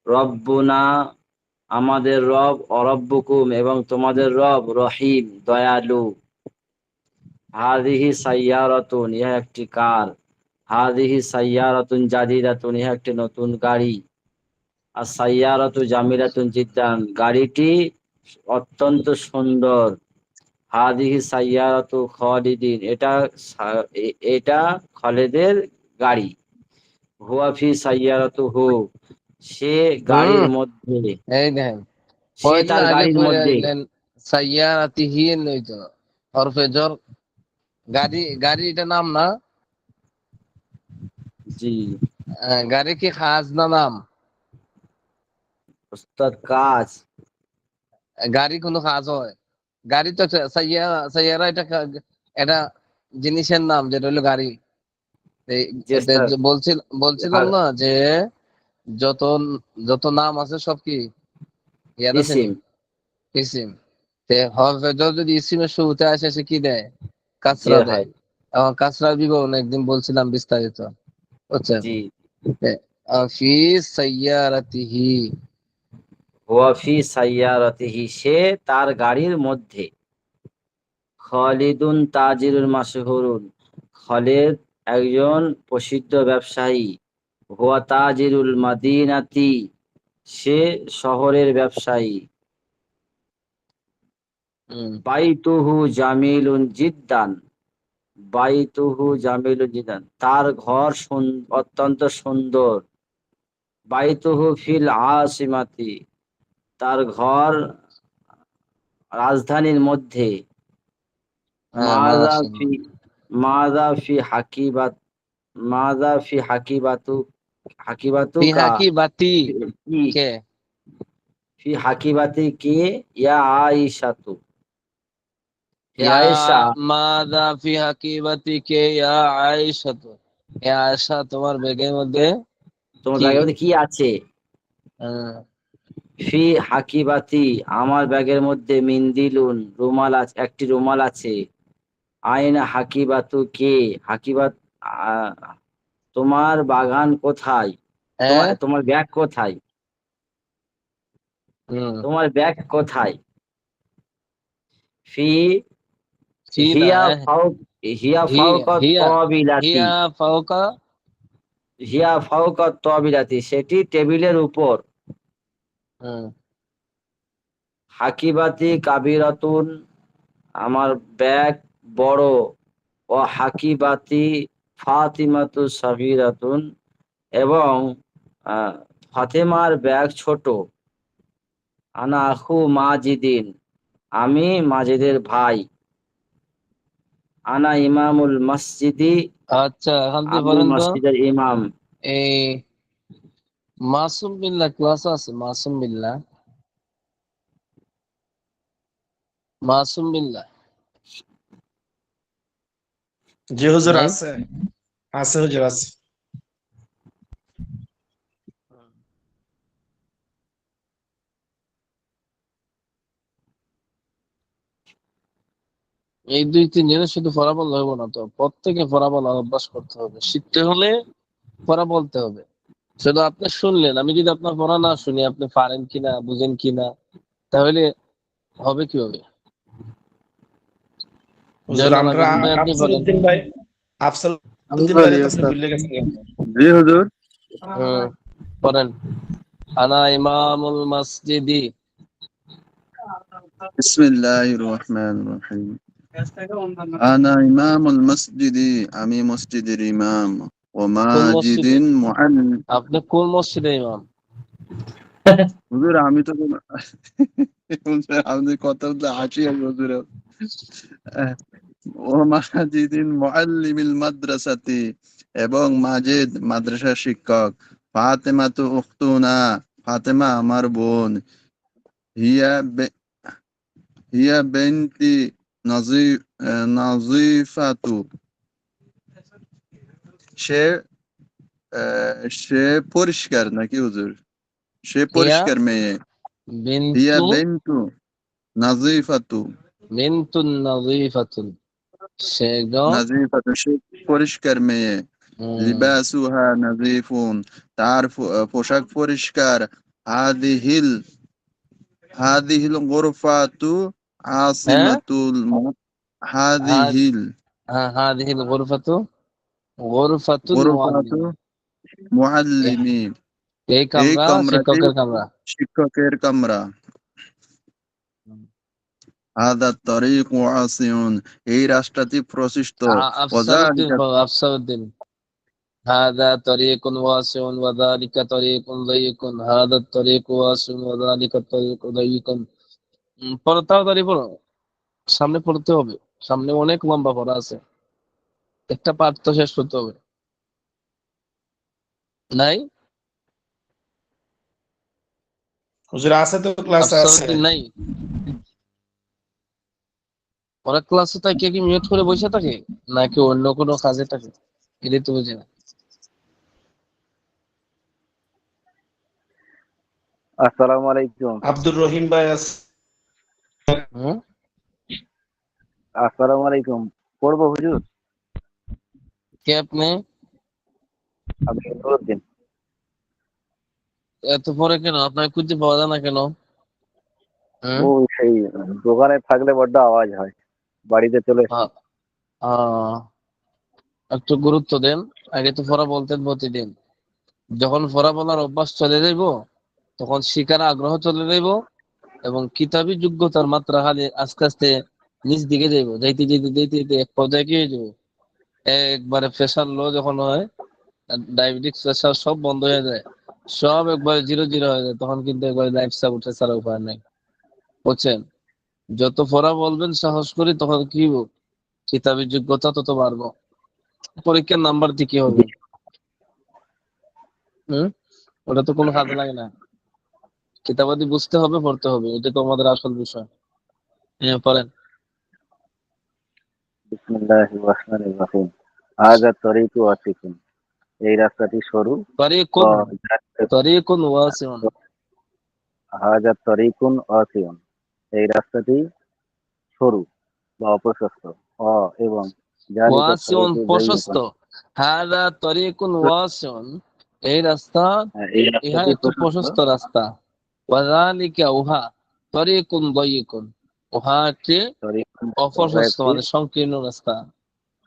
Speaker 4: রব্বুনা আমাদের রব, অরব্বুকুম এবং তোমাদের রব রহিম দয়ালু। হাদিহি সাইয়ারাতুন, ইহা একটি কার। হাদিহি সাইয়ারাতুন জাদিদাতুন, ইহা একটি নতুন গাড়ি। আর সাইয়ারাতু জামিলাতুন জিদ্দান, গাড়িটি অত্যন্ত সুন্দর। হাদিহি সাইয়ারাতু খালিদিন, এটা খালেদের গাড়ি। হুয়া ফি সাইয়ারাতু হু, সে গাড়ির
Speaker 1: হুম,
Speaker 4: মধ্যে,
Speaker 1: এই দেখেন,
Speaker 4: সে
Speaker 1: পয়দিন
Speaker 4: তার
Speaker 1: আগে
Speaker 4: গাড়ির
Speaker 1: পড়ে
Speaker 4: মধ্যে।
Speaker 1: আসলেন সাইয়ারাতিহি নইতো হরফে জর। গাড়ি, গাড়ি এটা নাম না?
Speaker 4: জি
Speaker 1: গাড়ি কি খাস না নাম?
Speaker 4: ওস্তাদ, কাজ।
Speaker 1: গাড়ি কোনো কাজ হয়? গাড়ি তো সাইয়ারা, সাইয়ারা এটা এটা জিনিসের নাম, যেটা হলো গাড়ি।
Speaker 4: জি ওস্তাদ।
Speaker 1: বলছিলাম না যে যত যত নাম আছে সব কি ইয়াদ আছে নি?
Speaker 4: ইসিম।
Speaker 1: ইসিম। হরফে জর যদি ইসিমের শুরুতে আসে সে কি দেয়?
Speaker 4: জি
Speaker 1: কাসরা দেয়।
Speaker 4: হয়।
Speaker 1: এবং কাসরার বিবরণ একদিন বলছিলাম বিস্তারিত, বুঝছেন?
Speaker 4: জি।
Speaker 1: ফি সাইয়ারাতিহি।
Speaker 4: হুয়া ফি সাইয়ারাতিহি, সে তার গাড়ির মধ্যে। খালিদুন তাজিরুল মাশহুরুন, খালিদ একজন প্রসিদ্ধ ব্যবসায়ী। হুয়া তাজিরুল মাদিনাতি, সে শহরের ব্যবসায়ী।
Speaker 1: হুম,
Speaker 4: বাইতুহু জামিলুন জিদ্দান, বাইতুহু জামিলুন জিদ্দান, তার ঘর অত্যন্ত সুন্দর। বাইতুহু ফিল আসিমাতি, তার ঘর রাজধানীর মধ্যে।
Speaker 1: হ্যাঁ,
Speaker 4: মাযা ফি,
Speaker 1: মাশাআল্লাহ।
Speaker 4: মাযা ফি হাকিবাত, মাযা ফি হাকিবাতু, হাকিবাতু
Speaker 1: ফি
Speaker 4: কা,
Speaker 1: হাকিবাতি
Speaker 4: কি
Speaker 1: কে?
Speaker 4: ফি হাকিবাতি কি, ইয়া আয়েশাতু, হে
Speaker 1: ইয়া
Speaker 4: আয়েশা।
Speaker 1: মাযা ফি হাকিবাতি কে ইয়া আয়েশা তো, হে আয়েশা তোমার ব্যাগের মধ্যে
Speaker 4: তোমার
Speaker 1: কি?
Speaker 4: ব্যাগের মধ্যে কি আছে?
Speaker 1: হ্যাঁ,
Speaker 4: ফি হাকিবাতি, আমার ব্যাগের মধ্যে মিন্দিলুন, রুমাল আছে, একটি রুমাল আছে। আয়না হাকিবাতু কে, হাকিবাত, আহ, তোমার বাগান কোথায়, তোমার
Speaker 1: হ্যাঁ,
Speaker 4: তোমার ব্যাগ কোথায়,
Speaker 1: হুম,
Speaker 4: তোমার ব্যাগ কোথায়? ফি
Speaker 1: ফি না,
Speaker 4: হিয়া ফাউ, হিয়া
Speaker 1: হিয়া
Speaker 4: ফাউকা
Speaker 1: হিয়া
Speaker 4: তাবিলাতি,
Speaker 1: হিয়া ফাওকা।
Speaker 4: হিয়া ফাউকা তাবিলাতি, সেটি টেবিলের উপর।
Speaker 1: হুম,
Speaker 4: হাকিবাতি কাবিরাতুন, আমার ব্যাগ বড়। ও হাকিবাতি ফাতিমাতু সাগীরাতুন, এবং ফাতেমার ব্যাগ ছোট। আনা আখু মাজিদিন, আমি মাজিদের ভাই। আনা ইমামুল মসজিদি,
Speaker 1: আচ্ছা, এখান থেকে
Speaker 4: আমি
Speaker 1: বলেন তো,
Speaker 4: মসজিদের ইমাম।
Speaker 1: এই মাসুম বিল্লাহ ক্লাস আছে? মাসুম বিল্লাহ, মাসুম বিল্লাহ
Speaker 3: জি হুজুর
Speaker 1: নাই?
Speaker 3: আছে, আছে হুজুর আছে।
Speaker 1: এই 2-3 দিনে শুধু পড়া বললে হবে না তো, প্রত্যেকে পড়া বলার অভ্যাস করতে হবে। শিখতে হলে পড়া বলতে হবে। শুধু আপনি শুনলেন, আমি যদি আপনার পড়া না শুনি আপনি পারেন কিনা বুঝেন কিনা, তাহলে হবে কিভাবে?
Speaker 3: হুজুর
Speaker 1: জয়নাল
Speaker 3: আমরা
Speaker 1: আবেদিন ভাই আপনি
Speaker 3: আফসর
Speaker 1: বলেন।
Speaker 3: উদ্দিন ভাই, আফসর
Speaker 6: আমি
Speaker 3: উদ্দিন
Speaker 6: বলি
Speaker 3: ভাইরে তো আপনি
Speaker 6: ওস্তাদ।
Speaker 3: ভুলে গেছেন কেন?
Speaker 6: জি হুজুর।
Speaker 1: হুম, পড়েন। আনা ইমামুল মসজিদি।
Speaker 6: বিসমিল্লাহির রহমানির রহিম। আনা ইমামুল মসজিদি, আমি মসজিদের ইমাম। ও
Speaker 1: কোন মসজিদে?
Speaker 6: মাজিদিন মুআল্লিম।
Speaker 1: আপনি কোন মসজিদে ইমাম?
Speaker 6: হুজুর আমি তো হুজুর, আপনি কথা বলতে হাসি আসবে হুজুর। ও মাজিদিন মুআল্লিমিল মাদ্রাসাতি, এবং মাজিদ মাদ্রাসার শিক্ষক। ফাতেমা তু উখতুনা, ফাতেমা আমার বোন। হিয়া হিয়া বিনতি নাজিফাতু, সে সে পরিষ্কার নাকি হুজুর? সে
Speaker 1: হিয়া
Speaker 6: পরিষ্কার মেয়ে। হিয়া
Speaker 1: বিনতু,
Speaker 6: বিনতু নাজিফাতু,
Speaker 1: বিনতুন নাযীফাতুন, সে
Speaker 6: নাজিফাতু সে পরিষ্কার মেয়ে। লিবাসুহা নাজিফুন, তার পোশাক পরিষ্কার। হাদিহিল হাদিহিল গুরফাতু
Speaker 1: হ্যাঁ,
Speaker 6: আসিমাতুল
Speaker 1: হ্যাঁ,
Speaker 6: হাদিহিল
Speaker 1: হাদিহিল গুরফাতু গুরফাতুল
Speaker 6: গুরফাতু
Speaker 1: মুআল্লিমিন।
Speaker 6: মুআল্লিমিন,
Speaker 1: এই
Speaker 6: এই
Speaker 1: কামরা
Speaker 6: কামরাটি
Speaker 1: শিক্ষকের কামরা।
Speaker 6: শিক্ষকের কামরা। হাদা তরিক ওয়াসিউন, এই রাস্তাটি প্রশস্ত।
Speaker 1: আফসারউদ্দিন,
Speaker 6: ওয়াযালিকা,
Speaker 1: আফসারউদ্দিন, হাদা তরিকুন ওয়াসিউন ওয়া যালিকা তরিকুন দায়িকুন, হাদা তরিকু ওয়াসিউন ওয়া যালিকা তরিকু দায়িকুন। পড়ো, তাড়াতাড়ি পড়ো, সামনে পড়তে হবে, সামনে অনেক লম্বা পড়া আছে, একটা পাঠ তো শেষ করতে হবে। নাই?
Speaker 3: হুজুর আছে তো, ক্লাসে আছে।
Speaker 1: আফসারউদ্দিন নাই? ওরা ক্লাসে থাকে কি মিউট করে বসে থাকে নাকি অন্য কোনো কাজে থাকে, এটাই তো বুঝি না।
Speaker 7: আসসালামু আলাইকুম।
Speaker 3: আব্দুর রহিম ভাই আছে।
Speaker 1: হুম,
Speaker 7: আসসালামু আলাইকুম। পড়বো হুজুর?
Speaker 1: কে আপনি?
Speaker 7: আমি নুরুদ্দিন।
Speaker 1: এত পরে কেন? আপনার খুঁজে পাওয়া যায় না কেন? হুম,
Speaker 7: ও সেই দোকানে থাকলে বড্ড আওয়াজ হয়, বাড়িতে চলে এসেছি।
Speaker 1: আ- আ, একটু গুরুত্ব দেন। আগে তো পড়া বলতেন প্রতিদিন, যখন পড়া বলার অভ্যাস চলে যাইব তখন শিকার আগ্রহ চলে যাইব, এবং কিতাবি যোগ্যতার মাত্রা খালি আস্তে আস্তে নিচ দিকে যাইব, যাইতে যাইতে যাইতে যাইতে এক পর্যায়ে কি হয়ে যাবে, একবারে প্রেশার লো যখন হয়, ডায়াবেটিস প্রেশার সব বন্ধ হয়ে যায়, সব একবারে জিরো জিরো হয়ে যায়, তখন কিন্তু একবারে লাইফ সাপোর্টে ছাড়া উপায় নাই। বুঝছেন? যত পড়া বলবেন সাহস করি তখন কি হইব, কিতাবের যোগ্যতা তত বাড়বো, পরীক্ষার নাম্বার দিকে হবে। হম, ওটা তো কোনো কাজে লাগে না। কিতাবাদি বুঝতে হবে, পড়তে হবে, এটা তো আমাদের আসল বিষয়। হ্যাঁ, পড়েন।
Speaker 7: বিসমিল্লাহির রহমানির রহিম। হাযা তরিকু আতিকুম, এই রাস্তাটি সরু।
Speaker 1: তরিকুন,
Speaker 7: ও
Speaker 1: তরিকুন ওয়াসিউন।
Speaker 7: হাযা তরিকুন আতিউন, এই রাস্তাটি সরু বা অপ্রশস্ত। অ এবং জালিকা
Speaker 1: ওয়াসিউন
Speaker 7: তরিকু
Speaker 1: প্রশস্ত।
Speaker 7: যায়্যিকুন,
Speaker 1: হাদা তরিকুন ওয়াসিউন, এই রাস্তা,
Speaker 7: এই
Speaker 1: ইহা
Speaker 7: রাস্তাটি
Speaker 1: একটু
Speaker 7: প্রশস্ত।
Speaker 1: প্রশস্ত রাস্তা। ওয়াযালিকা উহা তরিকুন দায়্যিকুন, উহা একটি
Speaker 7: তরিকুন
Speaker 1: অপ্রশস্ত
Speaker 7: একটি
Speaker 1: মানে সংকীর্ণ রাস্তা।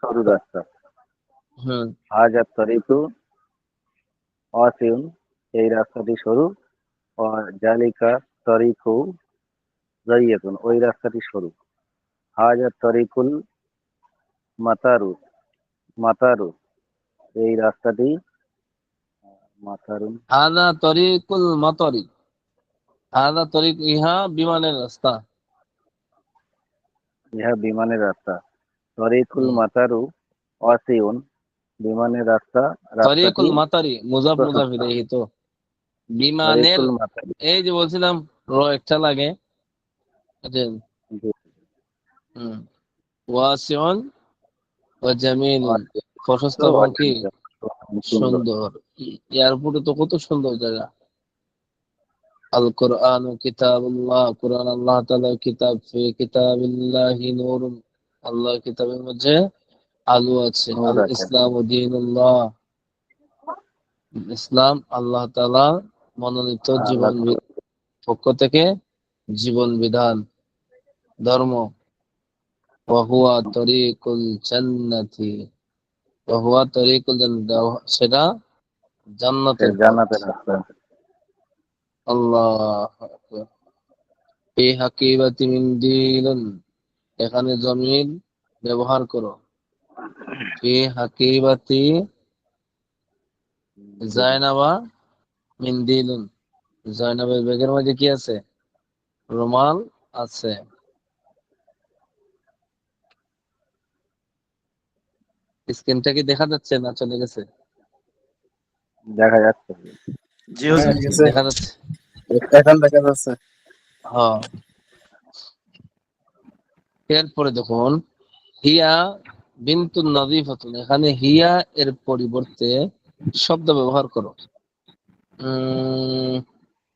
Speaker 7: সরু রাস্তা।
Speaker 1: হুম,
Speaker 7: হাজার তরিকু অসিউন, এই রাস্তাটি সরু। ও জালিকা তরিকু যায়্যিকুন, ওই রাস্তাটি সরু। হাজার তরিকুল মাতারু, মাতারু, এই রাস্তাটি মাতারুন।
Speaker 1: হাদা তরিকুল মাতরি, হাদা তরিক, ইহা বিমানের রাস্তা।
Speaker 7: ইহা বিমানের রাস্তা। তরিকুল
Speaker 1: হুম।
Speaker 7: মাতারু ওয়াসিউন, বিমানের রাস্তা, রাস্তাটি
Speaker 1: তরিকুল মাতারি মুজাফ মুজাফ
Speaker 7: প্রশস্ত।
Speaker 1: ইলাইহি তো বিমানের,
Speaker 7: তরিকুল মাতারি,
Speaker 1: এই যে বলছিলাম র একটা লাগে, বুঝলেন?
Speaker 7: জি,
Speaker 1: হুম। ওয়াসিউন ওয়া জামিলুন, প্রশস্ত এবং কি
Speaker 7: সুন্দর।
Speaker 1: সুন্দর। এয়ারপোর্টে তো কত সুন্দর জায়গা। আল কোরআন কিতাবুল্লাহ, কোরআন আল্লাহ তাআলার কিতাব, ফি কিতাবিল্লাহি নূরুন, আল্লাহর কিতাবের মধ্যে আলো আছে।
Speaker 7: নূর
Speaker 1: আল
Speaker 7: আছে।
Speaker 1: ইসলাম দীনুল্লাহ, ইসলাম আল্লাহ তাআলা মনোনীত
Speaker 7: আল্লাহ
Speaker 1: জীবন পক্ষ থেকে জীবন বিধান, ধর্ম। ওয়া হুয়া তরিকুল জান্নাতি, ওয়া হুয়া তরিকুল জান্নাত, সেটা জান্নাতের পথ।
Speaker 7: জান্নাতের রাস্তা।
Speaker 1: আল্লাহ আকবার। ফি হাকিবাতি মিন দিলুন, এখানে জমির ব্যবহার করো। ফি হাকিবাতি জায়নাবা মিন দিলুন, জয়নবের ব্যাগের মধ্যে কি আছে? রুমাল আছে। স্ক্রিনটা কি দেখা যাচ্ছে না চলে গেছে?
Speaker 7: দেখা যাচ্ছে।
Speaker 3: জি হুজুর।
Speaker 1: দেখা যাচ্ছে।
Speaker 8: এখন দেখা যাচ্ছে।
Speaker 1: হ্যাঁ। এরপরে দেখুন, হিয়া বিনতুন নাযিফাতুন, এখানে হিয়া এর পরিবর্তে শব্দ ব্যবহার করো।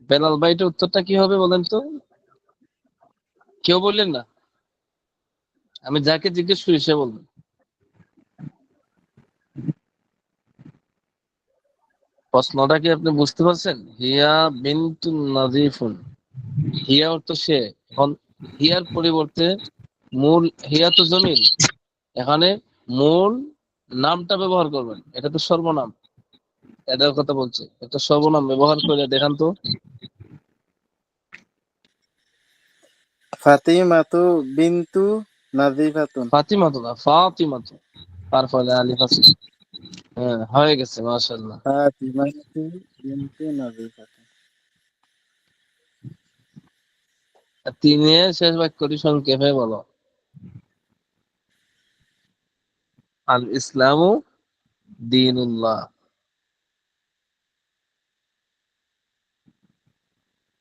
Speaker 1: বেলাল ভাই, এটা উত্তরটা কি হবে বলেন তো? কেউ বললেন না, আমি যাকে জিজ্ঞেস করি সে বলবেন। প্রশ্নটা কি আপনি বুঝতে পারছেন? হিয়া বিনতুন নাযিফুন, হিয়া অর্থ সে। এখন হিয়ার পরিবর্তে মূল, হিয়া তো জমিল, এখানে মূল নামটা ব্যবহার করবেন। এটা তো সর্বনাম, এটার কথা বলছে। এটা সর্বনাম ব্যবহার করে দেখান তো।
Speaker 8: ফাতিমাতু বিনতু নাযিফাতুন।
Speaker 1: ফাতিমা তো না, ফাতিমা তো, তার ফলে আলিফ আছে। হ্যাঁ, হয়ে গেছে, মাশাআল্লাহ।
Speaker 8: ফাতিমাতু বিনতু নাযিফাতুন।
Speaker 1: আর তিনের শেষ বাক্যটি সংক্ষেপে বলো। আল ইসলামু দীনুল্লাহ।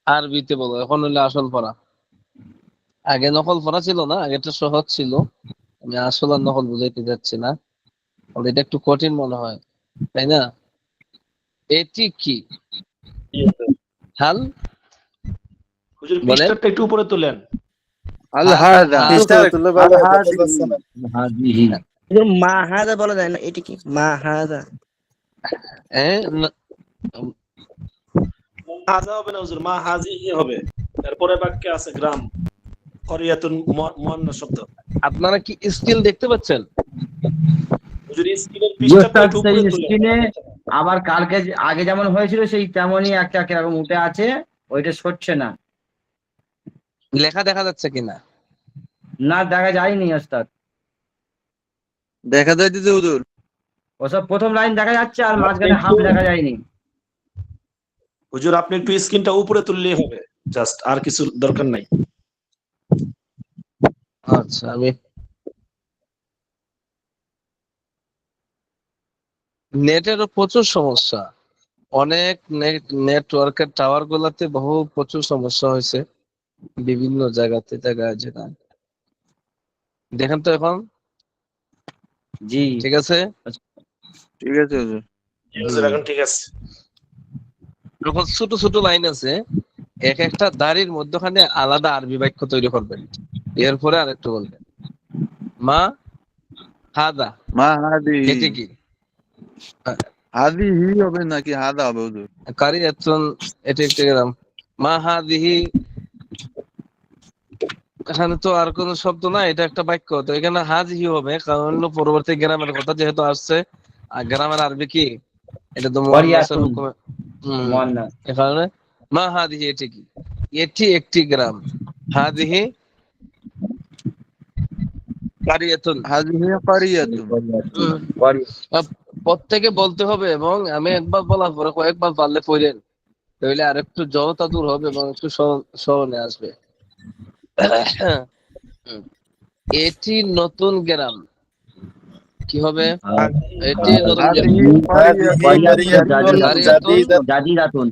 Speaker 1: আরবিতে বলো, এখন হইলে আসল পড়া। আগে নকল পড়া ছিল না, আগেটা সহজ ছিল। আমি আসল আর নকল বুঝাইতে যাচ্ছি না, কারণ এটা একটু কঠিন মনে হয়, তাই না? এটি কি? হাল
Speaker 3: হুজুর
Speaker 1: বলেন।
Speaker 3: পৃষ্ঠাটা একটু উপরে তোলেন।
Speaker 6: আল
Speaker 1: হাল
Speaker 6: হাদা,
Speaker 8: পৃষ্ঠা তুলে বাবা দেখা যাচ্ছে না।
Speaker 4: হাদিহি।
Speaker 5: মা হাদা বলা যায় না, এটি কি মা হাদা?
Speaker 3: হাজা হবে না হুজুর, মা হাজিহি হবে। তারপরে বাক্যে আছে গ্রাম, করিয়াতুন মুয়ান্নাস শব্দ।
Speaker 1: আপনারা কি স্কিল দেখতে পাচ্ছেন?
Speaker 3: হুজুর স্ক্রিনের
Speaker 4: জি
Speaker 3: পৃষ্ঠাটা
Speaker 4: ওস্তাদ,
Speaker 3: একটু
Speaker 4: সেই
Speaker 3: উপরে তোলেন।
Speaker 4: স্ক্রিনে আবার কালকে আগে যেমন হয়েছিল সেই তেমনই একটা কিরকম উঠে আছে, ওইটা সরছে না।
Speaker 1: লেখা দেখা যাচ্ছে কিনা?
Speaker 4: না, দেখা যায়নি ওস্তাদ।
Speaker 6: দেখা যাইতেছে হুজুর।
Speaker 4: ওসব প্রথম লাইন দেখা যাচ্ছে আর
Speaker 3: আপনি
Speaker 4: মাঝখানে
Speaker 3: একটু
Speaker 4: হাফ দেখা যায়নি।
Speaker 3: হুজুর আপনি একটু স্ক্রিনটা উপরে তুললেই হবে, জাস্ট, আর কিছু দরকার নাই।
Speaker 1: আচ্ছা, আমি নেটেরও প্রচুর সমস্যা। অনেক নেটওয়ার্কের টাওয়ার গুলাতে প্রচুর সমস্যা হয়েছে বিভিন্ন জায়গাতে, জায়গায়। দেখেন তো এখন
Speaker 4: জি
Speaker 1: ঠিক আছে?
Speaker 6: ঠিক আছে হুজুর।
Speaker 3: হুজুর এখন ঠিক আছে।
Speaker 1: যখন ছোট ছোট লাইন আছে, এক একটা দাড়ির মধ্যখানে আলাদা আরবি বাক্য তৈরি করবেন, এরপরে আরেকটু বলবেন। মা হাদা,
Speaker 6: মা হাদি,
Speaker 1: এটি কি?
Speaker 6: হাদি হি হবে নাকি হাদা হবে হুজুর?
Speaker 1: কারি এতন, এটি একটি গ্রাম। মা হাদিহি, এখানে তো আর কোন শব্দ না, এটা একটা বাক্য, তো এখানে হাজিহি হবে, কারণ হলো পরবর্তী গ্রামের কথা যেহেতু আসছে। আর গ্রামের আরবি কি? এটা তো মুয়ান্নাসের
Speaker 4: করিয়াতুন
Speaker 1: হুকুমে।
Speaker 4: মুয়ান্নাস।
Speaker 1: এখানে মা হাদিহি, এটি কি? এটি একটি গ্রাম। হাদিহি কারিয়াতুন।
Speaker 6: হাদি হি কারিয়াতুন।
Speaker 1: আহ, প্রত্যেকে বলতে হবে, এবং আমি একবার বলার পরে কয়েকবার পারলে পড়েন, তাহলে আর একটু জড়তা দূর হবে এবং একটু স্মরণে আসবে। হুম। এটি নতুন গ্রাম কি হবে? এটি নতুন গ্রাম।
Speaker 6: هذه
Speaker 8: هذه
Speaker 6: قرية
Speaker 8: قرية
Speaker 1: قرية
Speaker 4: জাদিদাতুন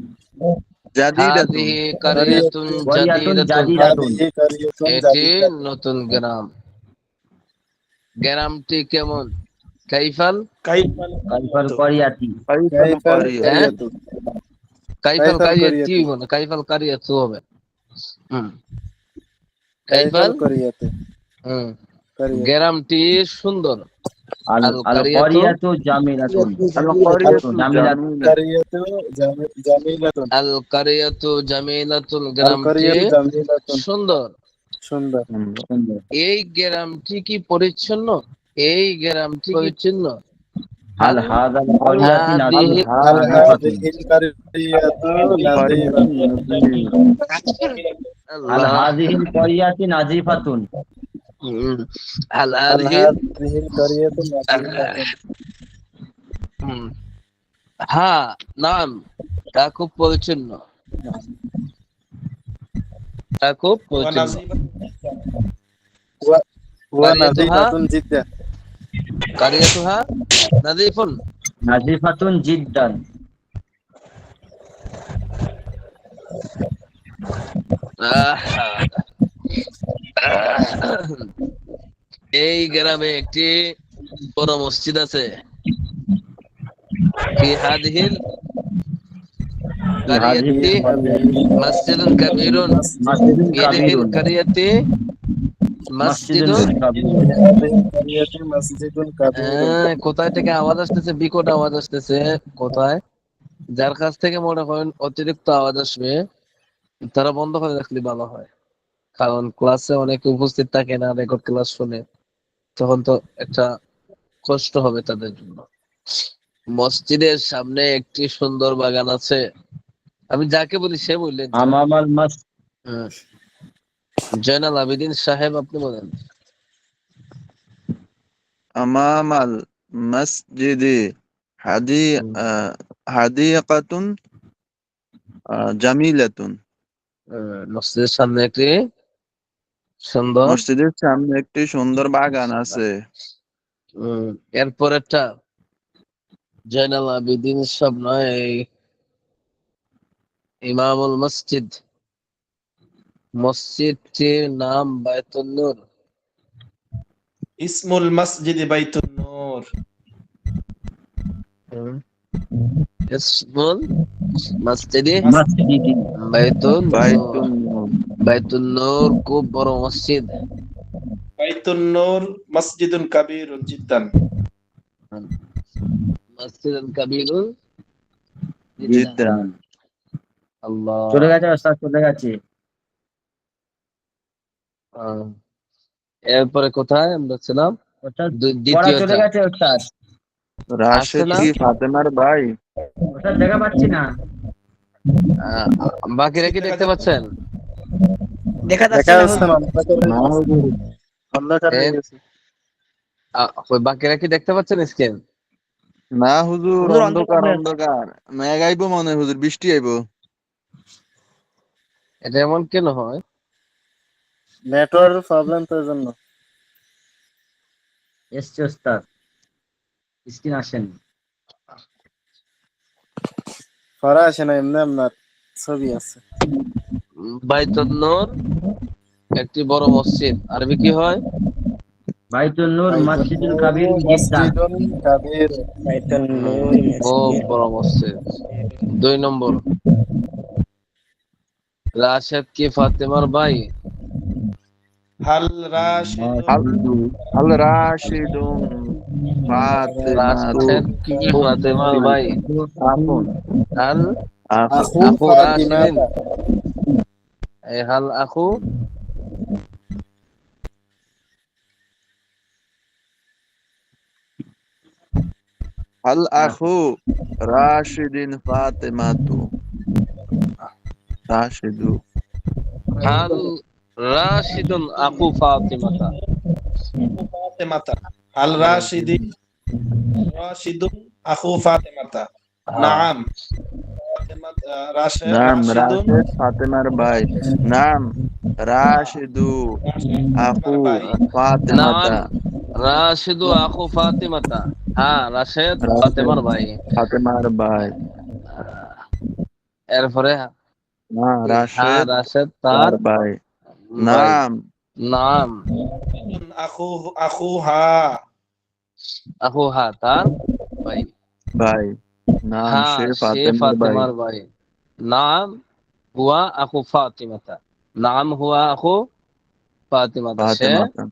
Speaker 6: جديدة
Speaker 1: هذه
Speaker 8: قرية
Speaker 1: قرية
Speaker 4: করিয়াতুন
Speaker 1: جديدة।
Speaker 4: জাদিদাতুন
Speaker 8: هذه قرية
Speaker 1: এটি
Speaker 8: جديدة
Speaker 1: নতুন গ্রাম। গ্রামটি কেমন? কাইফাল
Speaker 3: কাইফাল
Speaker 4: কাইফাল করিয়াতি
Speaker 6: كيف
Speaker 8: كيف
Speaker 6: القرية
Speaker 1: হ্যাঁ
Speaker 8: القرية
Speaker 1: কাইফাল
Speaker 8: كيف
Speaker 1: কারিয়াতি
Speaker 8: القرية
Speaker 1: মানে কাইফাল কারিয়াতু হবে। হুম
Speaker 8: كيف
Speaker 1: কাইফাল
Speaker 8: القرية
Speaker 1: হুম
Speaker 8: قرية
Speaker 1: গ্রামটি সুন্দর।
Speaker 4: আল
Speaker 1: আল
Speaker 4: আল
Speaker 1: কারিয়াতু
Speaker 4: করিয়াতু জামিলাতুন
Speaker 6: القرية
Speaker 4: জামিলাতুন
Speaker 6: جميلة
Speaker 8: القرية جميلة
Speaker 1: আল কারিয়াতু জামিলাতুন গ্রামটি
Speaker 8: القرية جميلة
Speaker 1: সুন্দর।
Speaker 8: সুন্দর
Speaker 4: সুন্দর
Speaker 1: এই গ্রামটি কি পরিচ্ছন্ন? এই গ্রামটি কি পরিচ্ছন্ন?
Speaker 4: হাল হাদাল করিয়াতি
Speaker 1: হাদিহি
Speaker 8: هل
Speaker 4: নাজিফাতুন
Speaker 8: هذه القرية
Speaker 6: قرية
Speaker 8: نظيفة
Speaker 6: نظيفة
Speaker 4: হাল
Speaker 1: আল্লাহ
Speaker 4: হাযিহিল করিয়াতি নাজিফাতুন
Speaker 1: হুম, আল
Speaker 8: هل
Speaker 1: আযহি
Speaker 8: هذه القرية نظيفة
Speaker 1: হুম, হ্যাঁ নাম তা খুব পরিচ্ছন্ন। তা খুব পরিচ্ছন্ন।
Speaker 3: ونظيفة
Speaker 1: কারিয়াতুহা
Speaker 8: ونظيفة جدا
Speaker 1: কারিয়াতুহা নাযিফুন।
Speaker 4: নাজিফাতুন জিদ্দান
Speaker 1: আহা, এই গ্রামে একটি বড় মসজিদ আছে। ফি হাদিহিল
Speaker 4: হাযিহিল
Speaker 1: কারিয়াতি
Speaker 4: করিয়াতি
Speaker 1: মসজিদুন কাবীরুন।
Speaker 4: মাসজিদুন
Speaker 1: ফি হাদিহিল
Speaker 4: কাবীরুন
Speaker 1: কারিয়াতি
Speaker 4: মাসজিদুন
Speaker 1: মসজিদুন
Speaker 4: কাবীরুন
Speaker 8: هذه القرية مسجد كبير
Speaker 1: কোথায় থেকে আওয়াজ আসতেছে? বিকট আওয়াজ আসতেছে কোথায়? যার কাছ থেকে মনে করেন অতিরিক্ত আওয়াজ আসবে তারা বন্ধ করে রাখলে ভালো হয়, কারণ ক্লাসে অনেকে উপস্থিত থাকে না, রেকর্ড ক্লাস শুনে, তখন তো একটা কষ্ট হবে তাদের জন্য। মসজিদের সামনে একটি সুন্দর বাগান আছে। আমি যাকে বলি সে বললেন তো।
Speaker 4: আমামাল মাস
Speaker 1: হুম। জয়নাল আবেদিন সাহেব আপনি বলেন।
Speaker 6: أمام المسجد حديقة جميلة
Speaker 1: মসজিদের সামনে একটি সুন্দর
Speaker 6: মসজিদের সামনে একটি সুন্দর বাগান আছে।
Speaker 1: এরপরেরটা জয়নাল আবেদিন সব নয়, এই ইমামুল মসজিদ। মসজিদটির নাম বায়তুন নূর।
Speaker 3: اسم المسجد بيت النور
Speaker 1: ইসমুল মসজিদি
Speaker 4: মাসজিদি
Speaker 1: বায়তুন
Speaker 6: বাইতুন
Speaker 1: নূর।
Speaker 6: নূর।
Speaker 1: বায়তুন নূর খুব বড় মসজিদ।
Speaker 3: بيت النور مسجد كبير جدا
Speaker 1: মসজিদুন কাবীরুন
Speaker 6: জিদ্দান।
Speaker 1: আল্লাহ।
Speaker 4: চলে গেছে ওস্তাদ চলে গেছে
Speaker 1: আহ, এরপরে কোথায় আমরা ছিলাম?
Speaker 4: ওস্তাদ পড়া চলে
Speaker 1: দ্বিতীয়টা
Speaker 4: গেছে ওস্তাদ
Speaker 6: রাশেদ
Speaker 1: না?
Speaker 6: কি ফাতেমার ভাই?
Speaker 4: ওস্তাদ দেখা পাচ্ছি না
Speaker 1: আহ, বাকিরা কি দেখতে পাচ্ছেন?
Speaker 8: দেখা যাচ্ছে না
Speaker 6: না হুজুর।
Speaker 8: অন্ধকার হয়ে
Speaker 1: এ-
Speaker 8: গেছে
Speaker 1: ওই বাকিরা কি দেখতে পাচ্ছেন স্ক্রিন?
Speaker 6: না হুজুর, অন্ধকার অন্ধকার। মেঘ আইবো মনে হয় হুজুর, বৃষ্টি আইবো।
Speaker 1: এটা এমন কেন হয়?
Speaker 8: নেটওয়ার্ক প্রবলেম তো এর জন্য
Speaker 4: এসছে ওস্তাদ স্ক্রিন আসেন
Speaker 8: পড়া আসে না, এমনি আপনার ছবি আছে
Speaker 1: বাইতুন নূর একটি বড় মসজিদ। আরবি কি হয়?
Speaker 4: বাইতুন নূর মসজিদুল কাবীর জিদ্দান
Speaker 8: মসজিদুন কাবীর
Speaker 1: খুব বড় মসজিদ। 2 নম্বর রাশেদ কি ফাতেমার ভাই?
Speaker 3: هل راشد
Speaker 6: আল রাশিদুন ফাতেমা
Speaker 1: রাশেদ কি ফাতেমার ভাই?
Speaker 6: আখুন
Speaker 1: হাল
Speaker 8: আখু
Speaker 1: আখু রাশিদিন।
Speaker 8: ফাতিমাতা
Speaker 1: হাল আখু
Speaker 6: আল আখু রাশিদিন ফাতেমাতু রাশিদু
Speaker 1: হাল রাশিদুন আখু ফাতিমাতা।
Speaker 3: فاطمة هل راشد أخو فاطمة نعم فاطمة
Speaker 6: নাম
Speaker 3: راشد
Speaker 6: রাশেদ ফাতেমার ভাই। নাম রাশিদু আখু
Speaker 1: নাম
Speaker 6: ফাতেমাতা।
Speaker 1: রাশিদু আখু ফাতিমাতা। হ্যাঁ, রাশেদ
Speaker 6: রাশেদ
Speaker 1: ফাতেমার ভাই।
Speaker 6: ফাতেমার ভাই।
Speaker 1: এরপরে
Speaker 6: না,
Speaker 1: কি? হ্যাঁ,
Speaker 6: রাশেদ
Speaker 1: রাশেদ
Speaker 6: তার
Speaker 1: তার
Speaker 6: ভাই।
Speaker 1: ভাই।
Speaker 6: নাম
Speaker 1: নাম
Speaker 3: আখু আখুহা
Speaker 1: আখুহা তার ভাই।
Speaker 6: ভাই। নাম
Speaker 1: হ্যাঁ,
Speaker 6: সে
Speaker 1: সে
Speaker 6: ফাতেমার ভাই।
Speaker 1: ফাতেমার ভাই। নাম হুয়া আখু ফাতিমাতা। নাম হুয়া আখু ফাতিমাতা। সে
Speaker 6: ফাতেমাতা।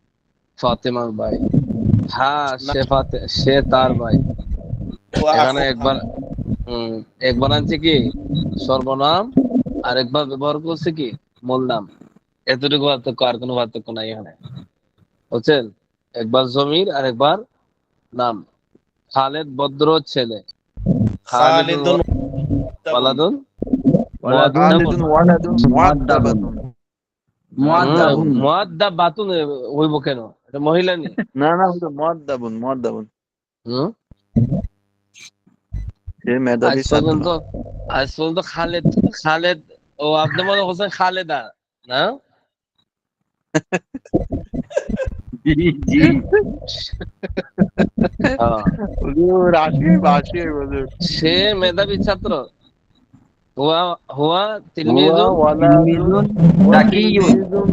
Speaker 1: ফাতেমার ভাই। হ্যাঁ, সে তার ভাই।
Speaker 3: ওয়া
Speaker 1: এখানে
Speaker 3: আখুহা।
Speaker 1: একবার একবার আনছে কি সর্বনাম, আর একবার ব্যবহার করছে কি মূল নাম। এতটুকু পার্থক্য, আর কোনো পার্থক্য নাই এখানে, বুঝছেন? একবার জমির আর একবার নাম। খালেদ ভদ্র ছেলে। খালিদুন
Speaker 3: খালিদুন
Speaker 1: ওয়ালাদুন মুআদ্দাবুন।
Speaker 6: খালিদুন ওয়ালাদুন
Speaker 4: মুআদ্দাবুন
Speaker 6: মুআদ্দাবাতুন।
Speaker 4: মুআদ্দাবুন
Speaker 1: মুআদ্দাবাতুন হইব কেন? এটা মহিলা নি।
Speaker 6: না না, হুজুর মুআদ্দাবুন মুআদ্দাবুন।
Speaker 1: হুম
Speaker 6: সে
Speaker 1: আজ
Speaker 6: মেধাবী ছাত্র।
Speaker 1: পর্যন্ত আজ পর্যন্ত খালেদ খালেদ ও আপনি মনে করছেন খালেদা না?
Speaker 4: জি জি
Speaker 1: হ্যাঁ,
Speaker 6: হুজুর আসি হুজুর।
Speaker 1: সে মেধাবী ছাত্র। হুয়া হুয়া
Speaker 6: হুয়া
Speaker 1: তিলমিজুন।
Speaker 6: ওয়ালাদুন
Speaker 4: তিলমিজুন
Speaker 6: ওয়া
Speaker 4: জাকিয়ুন
Speaker 6: তিলমিজুন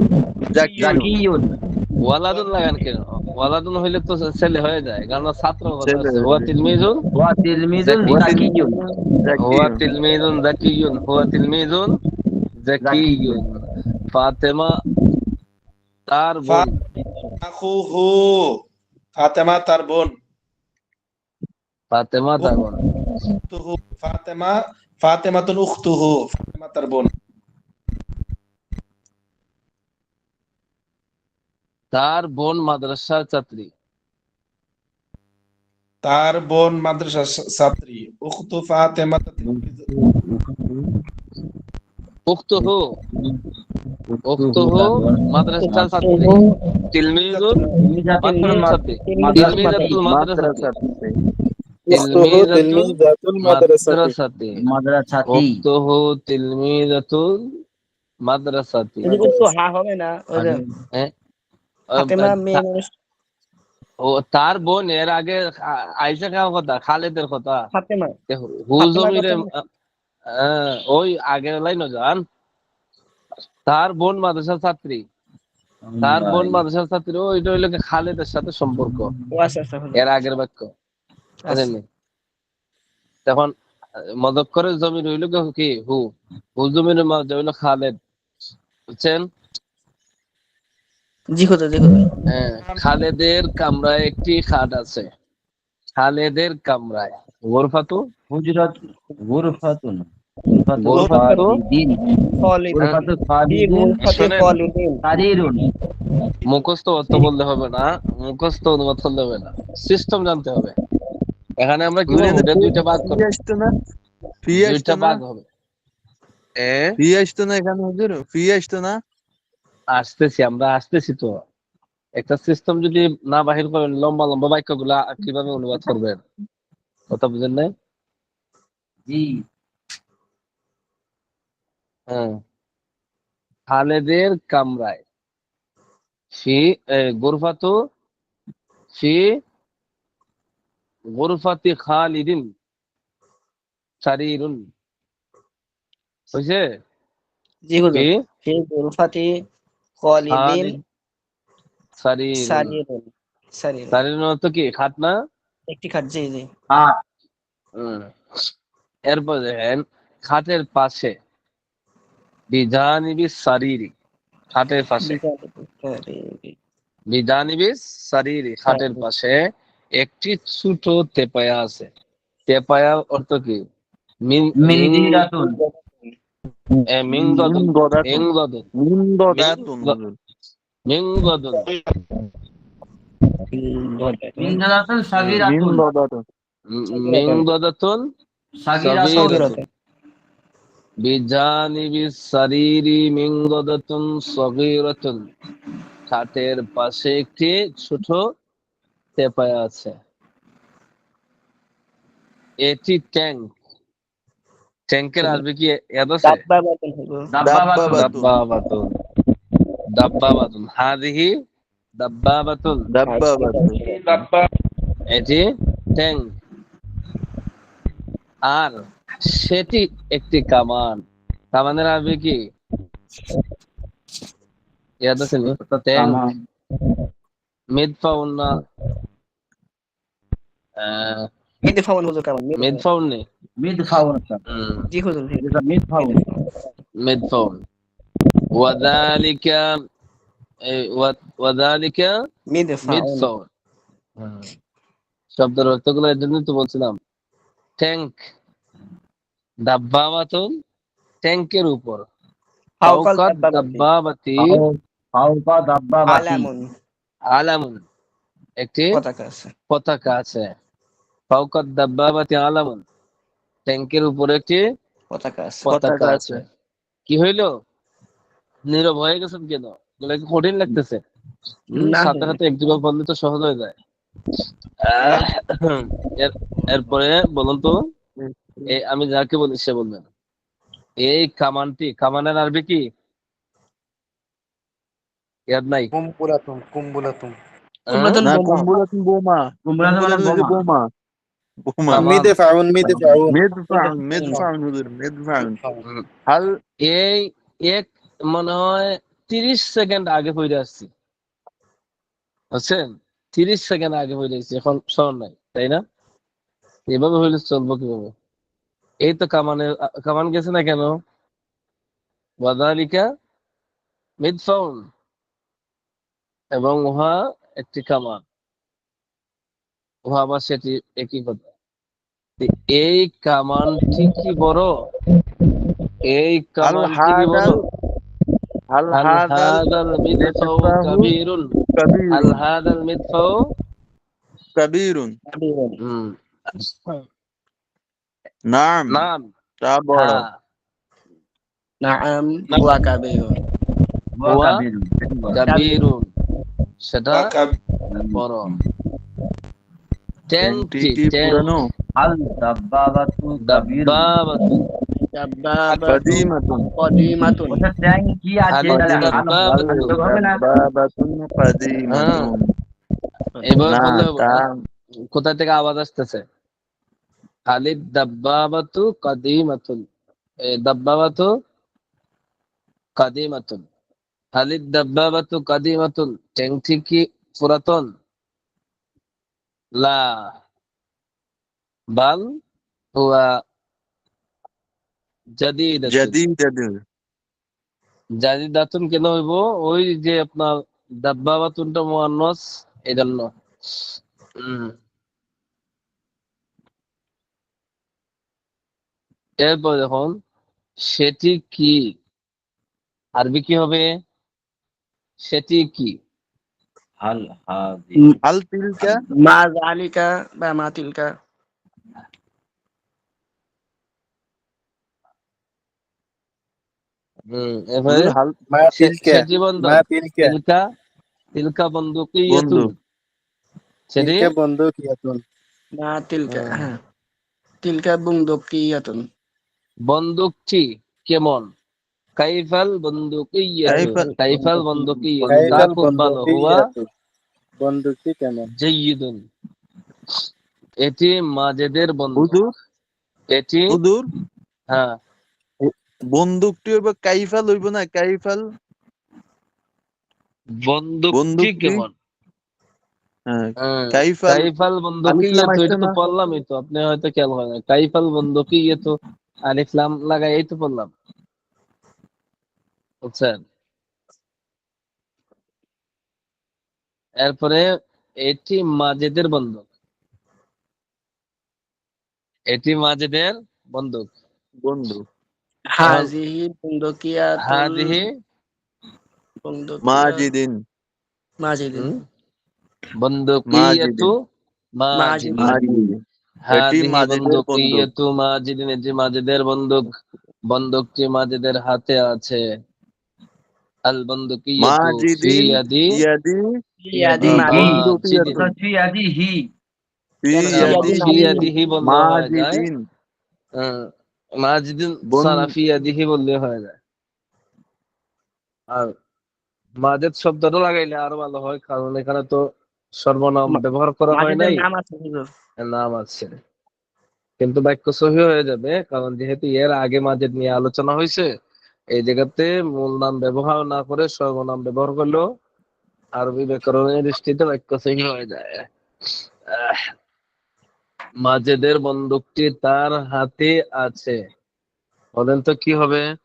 Speaker 6: জাকিয়ুন।
Speaker 4: জাকিয়ুন
Speaker 1: ওয়ালাদুন লাগান কেন? ওয়ালাদুন হইলে তো ছেলে হয়ে যায়, কারণ ছাত্র কথা
Speaker 6: ছেলে
Speaker 1: আছে। হুয়া
Speaker 6: হয়েছে।
Speaker 1: তিলমিজুন
Speaker 4: ওয়া তিলমিজুন
Speaker 6: ওয়া
Speaker 1: জাকিয়ুন।
Speaker 4: জাকিয়ুন
Speaker 6: তিলমিজুন
Speaker 1: হুয়া
Speaker 6: জাকিয়ুন।
Speaker 1: তিলমিজুন জাকিয়ুন। হুয়া তিলমিজুন
Speaker 4: জাকিয়ুন
Speaker 1: জাকিয়ুন। ফাতেমা তার
Speaker 3: ফা
Speaker 1: বোন।
Speaker 3: আখুহু ফাতেমা তার বোন।
Speaker 1: ফাতেমা তার বোন।
Speaker 3: উখতুহু ফাতেমাতুন উখতুহু ফাতেমা তার বোন।
Speaker 1: তার বোন মাদ্রাসার ছাত্রী।
Speaker 3: তার বোন মাদ্রাসা ছাত্রী। উখতু ফাতেমা
Speaker 1: উখতুহু উখতুহু মাদ্রাসার ছাত্রী। তিলমিজুন
Speaker 4: তিলমিজাতুল
Speaker 1: মাদ্রাসাতি।
Speaker 4: মাদ্রাসাতি
Speaker 1: তিলমিজাতুল মাদ্রাসাতি।
Speaker 6: মাদ্রাসাতে।
Speaker 8: উখতুহু
Speaker 1: তিলমিজাতুল
Speaker 8: তিলমিজাতুল মাদ্রাসাতি।
Speaker 1: মাদ্রাসাতি।
Speaker 4: মাদ্রাসাতি
Speaker 1: উখতুহু তিলমিজাতুল মাদ্রাসাতি।
Speaker 5: যদি উক্ত হা হবে না, ওই যে
Speaker 1: হ্যাঁ,
Speaker 5: ফাতেমা মেয়ে মানুষ,
Speaker 1: ও তার বোন এর আগে আইসা খাওয়ার কথা, খালেদের কথা।
Speaker 5: ফাতেমা
Speaker 1: হু
Speaker 5: ফাতেমার
Speaker 1: জমিরে
Speaker 5: কথা।
Speaker 1: ওই আগের লাইন যান। তার বোন মাদ্রাসার ছাত্রী। তার বোন
Speaker 4: ভাই
Speaker 1: মাদ্রাসার ছাত্রী, ওইটা হইলো কি খালেদের সাথে সম্পর্ক।
Speaker 5: ও আচ্ছা আচ্ছা হুজুর।
Speaker 1: এর আগের বাক্য
Speaker 5: আচ্ছা
Speaker 1: বুঝেননি? তখন মদক্করের জমির হইল কি হু। হু জমির মাঝে হইলো খালেদ, বুঝছেন?
Speaker 5: জি হুজুর জি হুজুর।
Speaker 1: হ্যাঁ, খালেদের কামরায় একটি খাট আছে। খালেদের কামরায় গোরফাতু
Speaker 4: হুজরাত গুরফাতুন গুরফাতুল
Speaker 1: গোরফাতু
Speaker 4: খালিদিন
Speaker 5: খালিদ
Speaker 4: গুরফাতুল
Speaker 5: ফি
Speaker 4: খালিদিন
Speaker 5: গুরফাতি
Speaker 1: শোনেন,
Speaker 5: খালিদিন।
Speaker 4: সারিরুন
Speaker 1: মুখস্থ অর্থ বললে হবে না, মুখস্থ অনুবাদ করলে হবে না, সিস্টেম জানতে হবে। এখানে আমরা কি বলবো, এটা দুইটা ভাগ
Speaker 6: ফি
Speaker 1: করবো।
Speaker 6: আসতো না? ফি আসতো
Speaker 1: দুইটা
Speaker 6: না?
Speaker 1: ভাগ হবে।
Speaker 6: ফি আসতো না এখানে হুজুর? ফি আসতো না?
Speaker 1: আসতেছি, আমরা আসতেছি তো। একটা সিস্টেম যদি না বাহির করেন, লম্বা লম্বা বাক্যগুলা কিভাবে অনুবাদ করবেন? কথা বুঝেন নাই?
Speaker 4: জি
Speaker 1: হ্যাঁ, খালেদের কামরায় ফি গোরফাতু ফি গোরফাতি খালিদিন সারিরুন। বুঝছে?
Speaker 5: জি হুজুর।
Speaker 1: ফি
Speaker 5: ফি গুরফাতি খালিদিন
Speaker 1: খালিদ সারিরুন।
Speaker 5: সারিরুন। সারিরুন
Speaker 1: সারিরুন অর্থ কি? খাট না?
Speaker 5: একটি খাট। জি জি।
Speaker 4: হ্যাঁ
Speaker 1: হুম। এরপর দেখেন, খাটের পাশে বিজানিবি সারিরি। খাটের পাশে বিজানিবি সারিরি, খাটের পাশে একটি ছোট তেপায়া আছে। তেপায়া অর্থ কি? Ming Ming
Speaker 4: মিনজিরাতুন
Speaker 1: মিংগদুন
Speaker 6: মিনগদাতুন।
Speaker 1: মিংগদুন
Speaker 6: মিনগদাতুন হুজুর।
Speaker 1: মিংগদুন
Speaker 4: মিনজিরাতুন সাগিরাতুন
Speaker 6: মিনগদাতুন।
Speaker 1: মিংগদাতুন
Speaker 4: সাগিরাতুন
Speaker 1: সাগীরাতুন। বিজানিবি সারিরি মিংগদাতুন সাগীরাতুন। খাটের পাশে একটি ছোট তেপায়া আছে। এটি ট্যাঙ্ক। ট্যাঙ্কের আসবে কি এদ আছে?
Speaker 5: দাব্বাবাতুন হুজুর।
Speaker 4: দাব্বাবাতুন
Speaker 6: দাব্বাবাতুন।
Speaker 1: দাব্বাবাতুন। দাব্বাবাতুন, হাদিহি দাব্বাবাতুন,
Speaker 6: দাব্বাবাতু।
Speaker 1: এটি ট্যাঙ্ক। আর সেটি একটি কামান। কামানের আরবি কি? ইয়াদ আছে নি? ট্যাঙ্ক,
Speaker 4: কামান
Speaker 1: মিদফাউন না আহ,
Speaker 5: মিদফাউন হুজুর কামান মিদফাউন।
Speaker 1: মিদফাউন নেই।
Speaker 4: মিদফাউন
Speaker 5: জি হুজুর জি।
Speaker 4: যেটা মিদফাউন
Speaker 1: মিদফাউন। ওয়াযালিকা ওয়াযালিকা
Speaker 5: মিদফাউন।
Speaker 1: মিদফাউন। শব্দের অর্থগুলো এর জন্যই তো বলছিলাম। ট্যাঙ্ক, দাব্বাবাতুন, ট্যাঙ্কের উপর।
Speaker 5: ফাওকাল
Speaker 1: ফাওকাত
Speaker 5: দাব্বাবাতি।
Speaker 1: দাব্বাবাতি
Speaker 4: ফাওকা দাব্বাবাতি
Speaker 5: আলামুন,
Speaker 1: আলামুন, একটি
Speaker 5: পতাকা আছে।
Speaker 1: পতাকা আছে। ফাওকাত দাব্বাবাতি আলামুন, ট্যাঙ্কের উপর একটি
Speaker 5: পতাকা আছে।
Speaker 1: পতাকা আছে। কি হইল? নীরব হয়ে গেছেন কেন? এগুলো কি কঠিন লাগতেছে?
Speaker 5: না
Speaker 1: সাথে সাথে একজোড়া বললে তো সহজ হয়ে যায়। আহ, এরপরে বলুন তো, আমি যাকে বলি সে বলবেন। এই কামানটি, কামানের আরবি কি? ইয়াদ নাই?
Speaker 8: কুম্বুলাতুম কুম্বুলাতুম।
Speaker 5: কুমড়াতুন
Speaker 6: না,
Speaker 5: বোমা।
Speaker 6: কুম্বুলাতুন বোমা।
Speaker 4: কুমড়াতে মানে
Speaker 6: কুম্বুলাতুন হচ্ছে
Speaker 4: বোমা।
Speaker 6: বোমা। বোমা।
Speaker 1: কামান।
Speaker 8: মিদফাউন মিদফাউন
Speaker 6: মিদফাউন, মিদফাউন হুজুর, মিদফাউন।
Speaker 1: হুম,
Speaker 6: হাল
Speaker 1: এই এক মনে হয় 30 সেকেন্ড আগে পড়ে আসছি, বুঝছেন? 30 সেকেন্ড আগে পড়ে আসছি, এখন স্মরণ নাই, তাই না? এভাবে হইলে চলবো কিভাবে? এই তো কামান গেছে না কেন? ওয়াযালিকা মিদফাউন, এবং উহা একটি কামান, উহা আবার সেটি একই কথা। এই কামানটি কি বড়? এই
Speaker 6: হাল
Speaker 1: কামানটি কি বড়?
Speaker 6: হাদাল হাল
Speaker 1: হাল
Speaker 6: হাদাল
Speaker 1: হাদাল মিদফাউ
Speaker 6: মিদফাহু
Speaker 1: কাবীরুন, হাল
Speaker 6: কাবীরুন।
Speaker 1: হাদাল মিদফাউ
Speaker 6: কাবীরুন।
Speaker 1: হুম,
Speaker 6: নাম,
Speaker 1: নাম,
Speaker 6: তা বড়।
Speaker 1: হ্যাঁ,
Speaker 5: নাআম
Speaker 1: নাম,
Speaker 5: ওয়া কাবীরুন।
Speaker 4: ওয়া
Speaker 1: হুয়া
Speaker 4: কাবীরুন, সেটি বড়।
Speaker 1: কাবীরুন, সেটা
Speaker 2: ওয়াকাব
Speaker 1: বড়।
Speaker 6: ট্যাঙ্কটি
Speaker 1: ট্যাঙ্কটি,
Speaker 6: কি
Speaker 1: ট্যাঙ্ক,
Speaker 6: পুরানো?
Speaker 4: আল দাব্বাবাতু কাবীরুন।
Speaker 1: দাব্বাবাতুন,
Speaker 5: দাব্বাবাতু
Speaker 6: কাদিমাতুন।
Speaker 5: কদিমাতুন।
Speaker 4: ওটা ট্যাঙ্ক কি আছে
Speaker 1: হাল
Speaker 4: তাহলে আল
Speaker 1: দাব্বাবাতু,
Speaker 4: হবে না?
Speaker 6: দাব্বাবাতুন
Speaker 1: হ্যাঁ,
Speaker 6: কাদিমাতুন।
Speaker 1: এইভাবে
Speaker 6: না,
Speaker 1: বললে হবে
Speaker 6: তা
Speaker 1: না। কোথা থেকে আওয়াজ আসতেছে? হালিদ দাব্বাবাতু কাদিমাতুন, এই দাব্বাবাতু কাদিমাতুন, হালিদ দাব্বাবাতু কাদিমাতুন, ট্যাঙ্কটি কি পুরাতন? লা, বাল হুয়া জাদিদাতুন।
Speaker 6: জাদিদাতুন।
Speaker 1: জাদিদাতুন কেন হইব? ওই যে আপনার দাব্বাবাতুনটা মুয়ান্নাস, এজন্য। হুম, এরপর দেখুন, সেটি কি? আরবি কি হবে? সেটি কি?
Speaker 4: হাল হাদি
Speaker 6: হাল তিলকা।
Speaker 5: মা যালিকা বা মা তিলকা।
Speaker 1: এরপরে
Speaker 6: হুজুর হাল
Speaker 8: মা তিলকা
Speaker 1: সেটি বন্ধন।
Speaker 8: মা তিলকা
Speaker 1: তিলকা, তিলকা বন্দুকিয়াতুন,
Speaker 6: বন্ধু।
Speaker 1: সেটি
Speaker 8: তিলকা বন্দুকিয়াতুন।
Speaker 5: মা তিলকা,
Speaker 1: হুম,
Speaker 5: হ্যাঁ। তিলকা বুনদুকিয়াতুন।
Speaker 1: বন্দুকটি কেমন? কাইফাল বন্দুকিয়াতু,
Speaker 6: কাইফাল
Speaker 1: কাইফাল বন্দুকিয়াতু, তা
Speaker 8: কাইফাল
Speaker 1: খুব ভালো। হুয়া
Speaker 8: বন্দুকিয়াতু। বন্দুকটি কেমন?
Speaker 1: জাইয়িদুন, এটি মাজেদের বন্দুক।
Speaker 6: হুজুর,
Speaker 1: এটি,
Speaker 6: হুজুর,
Speaker 1: হ্যাঁ,
Speaker 6: বন্দুকটি হইব কাইফাল হইব না? কাইফাল
Speaker 1: বন্দুকটি
Speaker 6: বন্দুকটি।
Speaker 1: কেমন?
Speaker 6: হ্যাঁ,
Speaker 1: হ্যাঁ,
Speaker 6: কাইফাল
Speaker 1: কাইফাল
Speaker 6: আলিফ লাম
Speaker 1: বন্দুকিয়াতু,
Speaker 6: আসছে
Speaker 1: এটা তো
Speaker 6: না?
Speaker 1: পড়লামই তো, আপনি হয়তো খেয়াল হয় না। কাইফাল বন্দুকিয়াতু, আলিফ লাম লাগাই এই তো পড়লাম, বুঝছেন? এরপরে এটি মাজেদের বন্দুক, এটি মাজেদের বন্দুক।
Speaker 6: বন্ধু।
Speaker 1: এখন
Speaker 5: হাজিহি বুনদুকিয়াতুল
Speaker 1: হাদিহি,
Speaker 5: বুনদুকিয়াত
Speaker 6: মাজিদিন।
Speaker 5: মাজিদিন।
Speaker 1: বন্দুকিয়াতু
Speaker 6: মাজিদিন।
Speaker 1: মাজিদিন,
Speaker 5: মাজিদিন।
Speaker 6: মাজিদিন। এটি
Speaker 1: হাদিহি
Speaker 6: মাজিদের বন্দুক।
Speaker 1: বন্দুকিয়াতু মাজিদিন, এটি মাজেদের বন্দুক, বন্দুকটি মাজেদের হাতে আছে। আল বন্দুকিয়াতু ফি
Speaker 6: মাজিদিন
Speaker 1: ইয়াদি
Speaker 6: ইয়াদি
Speaker 5: ইয়াদি
Speaker 4: ইয়াদিহি
Speaker 5: মাজিদ।
Speaker 6: বন্দুকিয়াতুন।
Speaker 1: মাজিদিন।
Speaker 4: ফি ইয়াদিহি
Speaker 6: ফি
Speaker 5: কেন ফি ইয়াদি
Speaker 6: ইয়াদিহি
Speaker 1: ফি
Speaker 5: মাজিদ?
Speaker 1: ইয়াদিহি বললেও হয়ে যায়।
Speaker 6: মাজিদিন।
Speaker 1: মাজিদিন
Speaker 6: বন
Speaker 1: সারা ফি ইয়াদিহি বললেও হয়ে যায়। আর মাজেদ শব্দটা লাগাইলে আরো ভালো হয়, কারণ এখানে তো সর্বনাম ব্যবহার করা হয়
Speaker 5: মাজিদের
Speaker 1: নাই,
Speaker 5: নাম আছে হুজুর।
Speaker 1: নাম আছে। কিন্তু বাক্য সহি হয়ে যাবে, কারণ যেহেতু এর আগে মাজেদ নিয়ে আলোচনা হয়েছে, এই জায়গাতে মূল নাম ব্যবহার না করে সর্বনাম ব্যবহার করলেও আরবি ব্যাকরণের দৃষ্টিতে বাক্য সহি হয়ে যায়। আহ, মাজেদের বন্দুকটি তার হাতে আছে। বলেন তো কি হবে?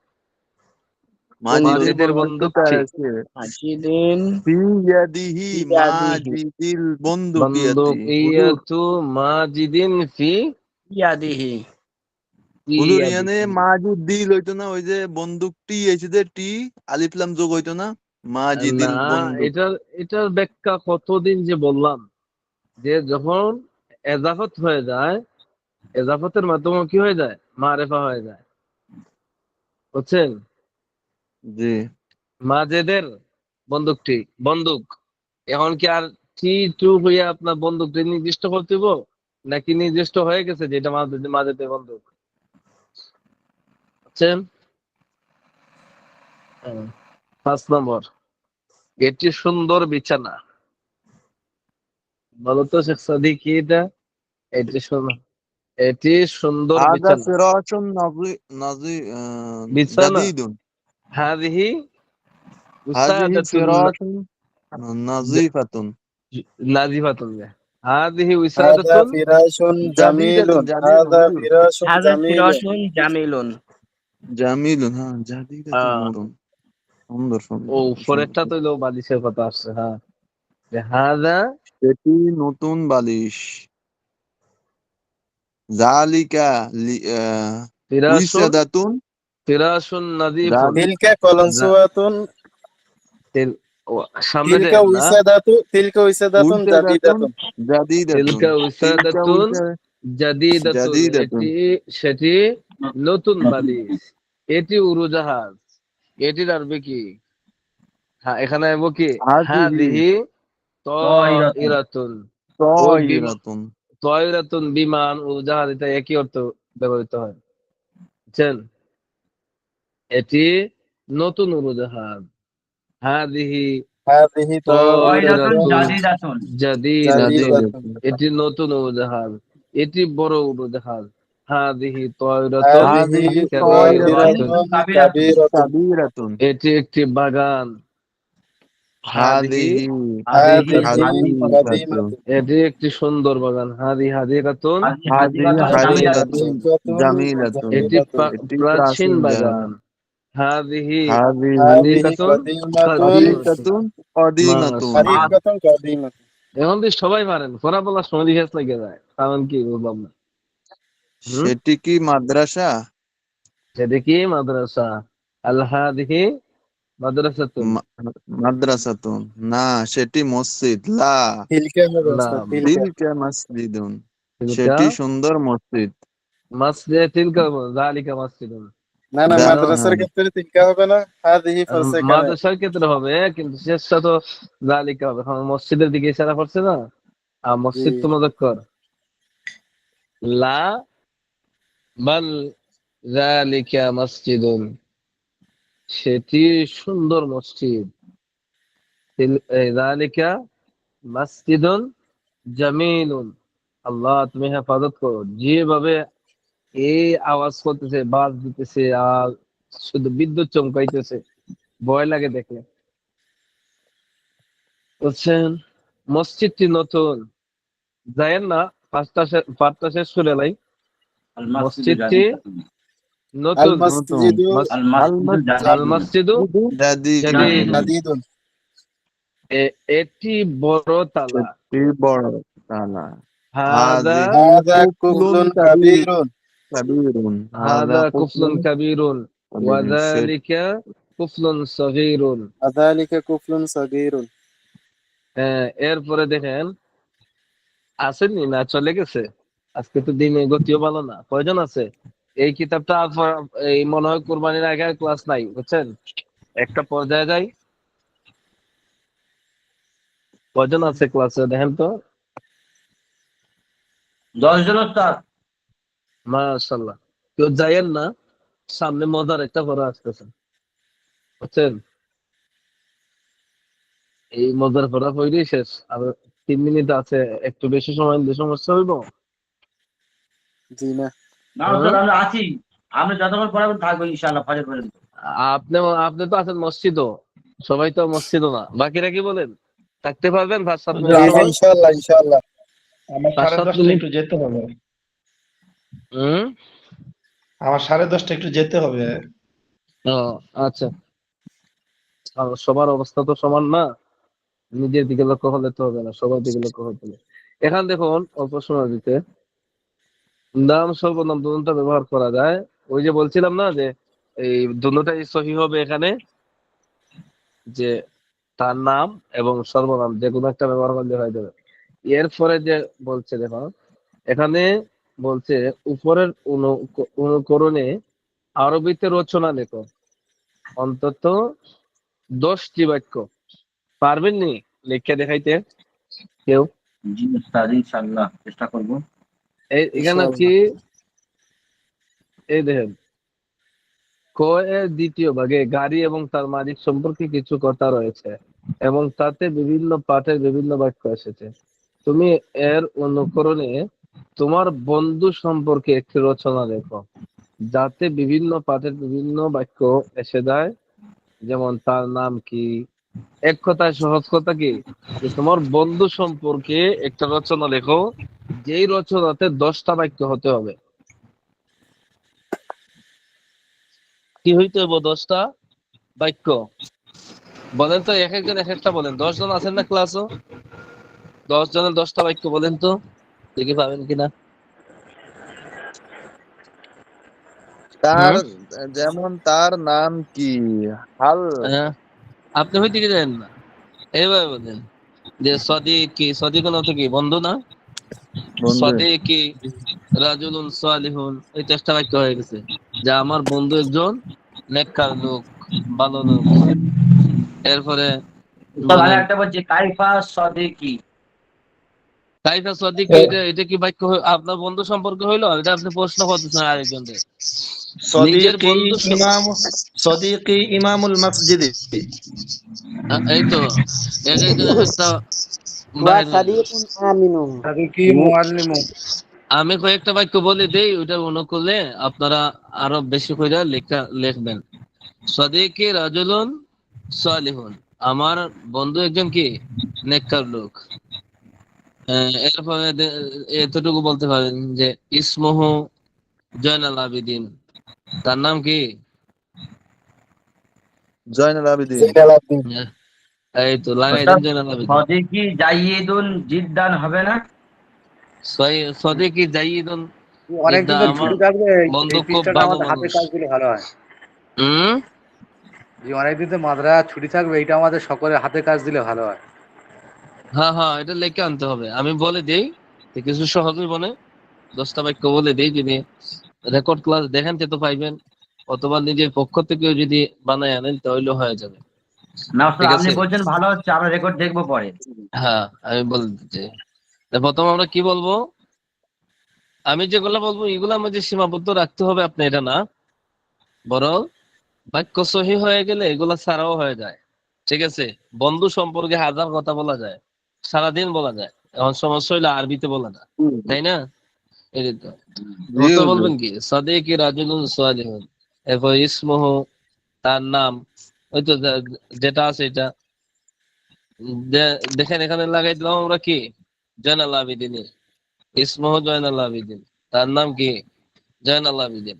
Speaker 6: মাজিদের
Speaker 1: মাজেদের
Speaker 6: বন্দুকটি তার
Speaker 1: বন্দুকটি,
Speaker 6: আছে।
Speaker 5: মাজিদিন
Speaker 6: ফি ইয়াদিহি,
Speaker 5: ইয়াদিহি,
Speaker 6: মাজিদিল বন্দুকিয়াতি।
Speaker 1: বন্দুক
Speaker 6: হুজুর,
Speaker 1: ইয়াতু মাজিদিন ফি
Speaker 5: ইয়াদিহি।
Speaker 6: হুজুর ইয়ানে
Speaker 1: ইয়াদিহি।
Speaker 6: মাজিদ দিল হইতো না, ওই যে বন্দুকটি এসে যে টি আলিফ লাম যোগ হইতো না,
Speaker 1: না,
Speaker 6: মাজিদিল বন্দুক।
Speaker 1: এটার ব্যাখ্যা কতদিন যে বললাম, যে যখন এজাফত হয়ে যায়, এজাফতের মাধ্যমে কি হয়ে যায়? মারেফা হয়ে যায়, বুঝছেন?
Speaker 6: জি,
Speaker 1: মাজেদের বন্দুকটি, বন্দুক, এখন কি আর টি টু হইয়া আপনার বন্দুকটি নির্দিষ্ট করতে হইব, নাকি নির্দিষ্ট হয়ে গেছে যে এটা মাজেদের বন্দুক? বুঝছেন? 5 নম্বর, এটি সুন্দর বিছানা। বলো তো শেখ সাদি কি এটা? এটি সুন্দর, এটি সুন্দর
Speaker 6: হাদা
Speaker 1: বিছানা।
Speaker 6: ফিরাশুন নাজি নাজি
Speaker 1: বিছানা,
Speaker 6: জাদিদুন।
Speaker 1: হাদিহি
Speaker 6: হাজিহি
Speaker 1: উসাদাতুন
Speaker 6: ফিরাশুন নাজিফাতুন।
Speaker 1: নাজিফাতুন, হাদিহি
Speaker 8: হাদা
Speaker 1: উসাদাতুন
Speaker 8: ফিরাশুন
Speaker 6: জাদিদাতুন,
Speaker 8: জামিলুন,
Speaker 6: জাদিদাতুন
Speaker 8: হাদা
Speaker 6: হুজুর।
Speaker 8: ফিরাশুন
Speaker 5: হাযা
Speaker 8: জামিলুন।
Speaker 5: ফিরাশুন জামিলুন।
Speaker 6: জামিলুন, হ্যাঁ, জাদিদাতুন
Speaker 1: আহ,
Speaker 6: নূরুন। সুন্দর সুন্দর
Speaker 1: ও
Speaker 6: সুন্দর সুন্দর।
Speaker 1: উপরেরটা তো হইলো বালিশের কথা আসছে, হ্যাঁ, যে হাদা
Speaker 6: সেটি নতুন বালিশ। জালিকা
Speaker 1: ফিরাশুন,
Speaker 6: উইসাদাতুন।
Speaker 1: ফিরাশুন নাজিফুন।
Speaker 6: জালিকা
Speaker 8: তিলকা কলনসুয়াতুন,
Speaker 1: ও, সামনে যায় না,
Speaker 8: তিলকা উইসাদাতুন
Speaker 6: উইসাদাতুন
Speaker 8: জাদিদাতুন।
Speaker 6: জাদিদাতুন।
Speaker 1: তিলকা
Speaker 6: তিলকা
Speaker 1: উসাদাতুন জাদিদাতুন,
Speaker 6: জাদিদাতুন।
Speaker 1: এটি সেটি নতুন বালিশ। এটি উড়োজাহাজ, এটির আরবি কি? হ্যাঁ, এখানে আইবো কি?
Speaker 6: হাজিহি
Speaker 1: হাদিহি
Speaker 5: তায়রাতুন।
Speaker 1: তায়রাতুন। ওই
Speaker 6: তায়রাতুন।
Speaker 1: তায়রাতুন বিমান, উড়োজাহাজ, এটা একই অর্থ ব্যবহৃত হয়, বুঝছেন? এটি নতুন উড়োজাহাজ। হাদিহি
Speaker 8: হাদিহি
Speaker 5: তায়রাতুন
Speaker 8: তায়রাতুন
Speaker 1: তায়রাতুন
Speaker 5: জাদিদাতুন।
Speaker 1: জাদিদাতুন,
Speaker 8: জাদিদাতুন।
Speaker 6: জাদিদাতুন।
Speaker 1: এটি নতুন উড়োজাহাজ। এটি বড় উড়োজাহাজ। হাদিহি তায়রাতুন
Speaker 8: হাদিহি
Speaker 6: হাজিহি
Speaker 1: কাবীরাতুন,
Speaker 6: তায়রাতুন
Speaker 5: তায়রাতুন
Speaker 8: তায়রাতুন
Speaker 5: কাবীরাতুন।
Speaker 8: কাবীরাতুন।
Speaker 6: কাবীরাতুন।
Speaker 1: এটি একটি বাগান। হাদিহি,
Speaker 6: হাদিহি
Speaker 5: হাযিহি
Speaker 8: হাদিহি
Speaker 6: হাদিকাতুন।
Speaker 8: কাদিমাতুন।
Speaker 1: এটি একটি সুন্দর বাগান। হাদিকাতুন,
Speaker 6: হাদিহি
Speaker 5: হাযিকাতুন
Speaker 6: হাদিকাতুন
Speaker 5: জামিলাতুন।
Speaker 8: হাদিকাতুন
Speaker 6: জামিলাতুন।
Speaker 1: এটি
Speaker 8: জামিলাতুন।
Speaker 6: এটি
Speaker 1: প্রাচীন
Speaker 6: প্রাচীন
Speaker 1: বাগান।
Speaker 6: জায়গা।
Speaker 1: হাদিহি
Speaker 6: হাদিহি
Speaker 8: হাদিহি
Speaker 1: হাদিকাতুন
Speaker 8: কাদিমাতুন,
Speaker 1: কাদিমাতুন।
Speaker 6: হাদিকাতুন কদিমাতুন।
Speaker 1: মাশাআল্লাহ,
Speaker 8: হাদিকাতুন কাদিমাতুন।
Speaker 1: এখন দিয়ে সবাই পারেন, পড়া বলার সময় লিখে লেগে যায়, কারণ কি বুঝলাম না। হুম,
Speaker 6: সেটি কি মাদ্রাসা?
Speaker 1: সেটা কি? মাদ্রাসা। আল হাদিহি মাদ্রাসাতুন।
Speaker 6: মা- মাদ্রাসাতুন। না, সেটি মসজিদ। লা
Speaker 8: তিলকা হবে
Speaker 1: না,
Speaker 8: ওস্তাদ, তিলকা।
Speaker 6: তিলকা মসজিদুন।
Speaker 1: তিলকা
Speaker 6: সেটি সুন্দর মসজিদ।
Speaker 1: মসজিদ, তিলকা যালিকা মসজিদুন।
Speaker 8: না না,
Speaker 6: দা-
Speaker 1: এখানেও
Speaker 8: মাদ্রাসার ক্ষেত্রে তিলকা হবে না, হাদিহি ফলছে এখানে।
Speaker 1: মাদ্রাসার ক্ষেত্রে হবে, কিন্তু শেষটা তো যালিকা হবে, কারণ মসজিদের দিকে ইশারা করছে না। আর
Speaker 8: জি।
Speaker 1: মসজিদ তো মুযাক্কার। লা বাল যালিকা মসজিদুন, সেটি সুন্দর মসজিদ। যালিকা মসজিদুন জামিলুন। আল্লাহ তুমি হেফাজত করো, যেভাবে এই আওয়াজ করতেছে, বাস দিতেছে, আর শুধু বিদ্যুৎ চমকাইতেছে, ভয় লাগে দেখলে, বুঝছেন? মসজিদটি নতুন, যায়েন না, পাঁচটা শেষ করে লাই।
Speaker 5: আল মাসজিদু
Speaker 1: মসজিদটি
Speaker 5: জাদিদাতুন।
Speaker 8: আল
Speaker 1: নতুন,
Speaker 6: নতুন।
Speaker 8: মসজিদু
Speaker 5: আল
Speaker 6: আল
Speaker 5: মাসজিদু
Speaker 1: আল
Speaker 5: জাদিদুন।
Speaker 1: মসজিদু
Speaker 6: মসজিদু জাদিদুন।
Speaker 1: জাদিদুন,
Speaker 5: জাদিদুন।
Speaker 1: এটি বড় তালা।
Speaker 6: সেটি বড় তালা।
Speaker 1: হাদা
Speaker 6: হাদিহি
Speaker 8: হাদা
Speaker 6: কুফলুন
Speaker 8: কুফলুন কাবীরুন।
Speaker 6: কাবীরুন। হাদা
Speaker 1: হাদা কুফলুন
Speaker 6: কুফলুন
Speaker 1: কাবীরুন
Speaker 6: কাবীরুন।
Speaker 1: ওয়াযালিকা কুফলুন সগীরুন।
Speaker 8: আযালিকা কুফলুন সাগীরুন।
Speaker 1: এরপরে দেখেন, আসেননি না চলে গেছে? আজকে তো দিনে গতিও ভালো না। কয়জন আছে? এই কিতাবটা এই মনে হয় কোরবানির আগে আর ক্লাস নাই, বুঝছেন? একটা পর্যায়ে যাই, কয়জন আছে ক্লাসে দেখেন তো।
Speaker 5: 10 জন ওস্তাদ।
Speaker 1: মাশাআল্লাহ, কেউ যাইয়েন না, সামনে মজার একটা পড়া আসতেছে, বুঝছেন? এই মজার পড়া পড়ি শেষ, আর 3 মিনিট আছে, একটু বেশি সময় দিলে সমস্যা হইব।
Speaker 8: জি না।
Speaker 4: না
Speaker 1: হ্যাঁ?
Speaker 4: হুজুর আমি আছি, আমি যতক্ষণ পড়াবেন থাকবো ইনশাআল্লাহ ফজর পর্যন্ত।
Speaker 1: আপনি আপনি তো আছেন মসজিদও, সবাই তো মসজিদও না, বাকিরা কি বলেন? থাকতে পারবেন 5-7
Speaker 3: হুজুর,
Speaker 1: মিনিট
Speaker 8: জি জি
Speaker 1: সময়?
Speaker 8: ইনশাআল্লাহ ইনশাআল্লাহ।
Speaker 3: আমার
Speaker 1: 5-7
Speaker 3: 10:30
Speaker 1: মিনিট।
Speaker 3: একটু যেতে হবে।
Speaker 1: হুম।
Speaker 3: আমার 10:30 একটু যেতে হবে।
Speaker 1: ও আচ্ছা। আর সবার অবস্থা তো সমান না, নিজের দিকে লক্ষ্য হলে তো হবে না, সবার দিকে লক্ষ্য হতে হবে। এখান দেখুন অল্প সময় দিতে নাম সর্বনাম দুটোটা ব্যবহার করা যায়। ওই যে বলছিলাম না যে এই দুটোটাই সহি হবে এখানে, যে তার নাম এবং সর্বনাম যে কোনো একটা ব্যবহার করলে হয়ে যাবে। এরপরে যে বলছে দেখো, এখানে বলছে উপরের অনুকরণে আরবিতে রচনা লেখো অন্তত 10টি বাক্য। পারবেন নি লিখে দেখাইতে কেউ?
Speaker 4: জি উস্তাদ ইনশাআল্লাহ চেষ্টা করব।
Speaker 1: এখানে কি,
Speaker 8: ইনশাআল্লাহ।
Speaker 1: এই দেখেন, ক এর দ্বিতীয় ভাগে গাড়ি এবং তার মালিক সম্পর্কে কিছু কথা রয়েছে এবং তাতে বিভিন্ন পাঠের বিভিন্ন বাক্য এসেছে। তুমি এর অনুকরণে তোমার বন্ধু সম্পর্কে একটি রচনা লেখো যাতে বিভিন্ন পাঠের বিভিন্ন বাক্য এসে যায়, যেমন তার নাম কি। এক কথায় সহজ কথা কি, যে তোমার বন্ধু সম্পর্কে একটা রচনা লেখো, যেই রচনাতে 10টা বাক্য হতে হবে। কি হইতে হবে 10টা বাক্য? বলেন তো, এক একজন এক একটা বলেন। 10 জন আছেন না ক্লাসও? 10 জনের 10টা বাক্য বলেন তো, দেখি পাবেন কিনা।
Speaker 6: তার
Speaker 1: হুম।
Speaker 6: যেমন তার নাম কি? হাল
Speaker 1: হ্যাঁ, আপনি হইতে কি জানেন না, এইভাবে বলেন যে সদিকি, সদিক তো কি বন্ধু না?
Speaker 6: বন্ধু।
Speaker 1: সদিকি রাজুলুন সালিহুন, এই 10টা বাক্য হয়ে গেছে, যে আমার বন্ধু একজন নেককার লোক, ভালো লোক। এরপরে
Speaker 4: উস্তাদ আমি
Speaker 1: বলেন
Speaker 4: একটা বলছি কাইফা সাদিকি।
Speaker 1: কাইফা সদিকি, এটা কি বাক্য আপনার বন্ধু সম্পর্কে হইলো? এটা আপনি প্রশ্ন করতেছেন আরেকজনকে। নিজের
Speaker 3: সদিকি
Speaker 1: বন্ধু
Speaker 3: ইমাম, সদিকি ইমামুল মসজিদে।
Speaker 1: এই তো এক একজন এক একটা
Speaker 5: ওয়া
Speaker 1: বাহির হয়ে গেল।
Speaker 5: সাদিকুন আমিনুন।
Speaker 8: সাদিকি মুআল্লিমু।
Speaker 1: আমি কয়েকটা বাক্য বলে দেই, ওইটা অনুকূলে আপনারা আরো বেশি করে লিখবেন। সদিকি রাজুলুন সালিহুন, আমার বন্ধু একজন কি নেককার লোক। এরপরে এতটুকু বলতে পারেন যে ইসমুহু জয়নাল আবিদিন, তার নাম কি?
Speaker 6: জয়নুল আবেদিন।
Speaker 8: জয়নাল আবেদিন।
Speaker 1: আহ, এই তো লাগাই দেন
Speaker 4: উস্তাদ
Speaker 1: জয়নাল আবিদিন।
Speaker 4: সাদিকি জাইয়িদুন জিদ্দান হবে না?
Speaker 1: সদিকি জাইয়িদুন
Speaker 8: অনেকদিন
Speaker 1: জিদ্দা,
Speaker 8: তো
Speaker 1: আমার
Speaker 8: ছুটি থাকবে,
Speaker 1: বন্ধু
Speaker 8: এই
Speaker 1: খুব
Speaker 8: পৃষ্ঠাটা
Speaker 1: ভালো
Speaker 8: আমাদের হাতে
Speaker 1: মানুষ।
Speaker 8: কাজ দিলে ভালো হয়।
Speaker 1: হম।
Speaker 8: যে অনেকদিন তো মাদ্রা ছুটি থাকবে, এটা আমাদের সকলের হাতে কাজ দিলে ভালো হয়।
Speaker 1: হ্যাঁ হ্যাঁ, এটা লিখে আনতে হবে। আমি বলে দিই তো কিছু সহজই বলে 10টা বাক্য বলে দিই, যদি রেকর্ড ক্লাস দেখেন তো পাইবেন, অথবা নিজের পক্ষ থেকেও যদি বানায় আনেন তাহলে হয়ে যাবে।
Speaker 4: না উস্তাদ
Speaker 1: ঠিক
Speaker 4: আপনি
Speaker 1: আছে।
Speaker 4: বলছেন ভালো হচ্ছে, আমরা রেকর্ড দেখবো পরে।
Speaker 1: হ্যাঁ, আমি বলে দিচ্ছি। প্রথম আমরা কি বলবো, আমি যেগুলো বলবো এগুলোর মধ্যে সীমাবদ্ধ রাখতে হবে আপনি, এটা না, বরং বাক্য সহি হয়ে গেলে এগুলা ছাড়াও হয়ে যায়। ঠিক আছে। বন্ধু সম্পর্কে হাজার কথা বলা যায়, সারাদিন বলা যায়, এখন সমস্যা হইলে আরবিতে বলা যায়, তাই না? এই তো
Speaker 6: জি
Speaker 1: প্রথমে
Speaker 6: হুজুর।
Speaker 1: বলবেন কি সাদিকি রাজুলুন সালিহুন, এরপর ইসমুহু তার নাম, ওই তো যেটা আছে এটা দেখেন এখানে লাগাই দিলাম আমরা কি, জয়নাল আবিদিন। ইসমুহু জয়নাল আবিদিন, তার নাম কি জয়নাল আবিদিন।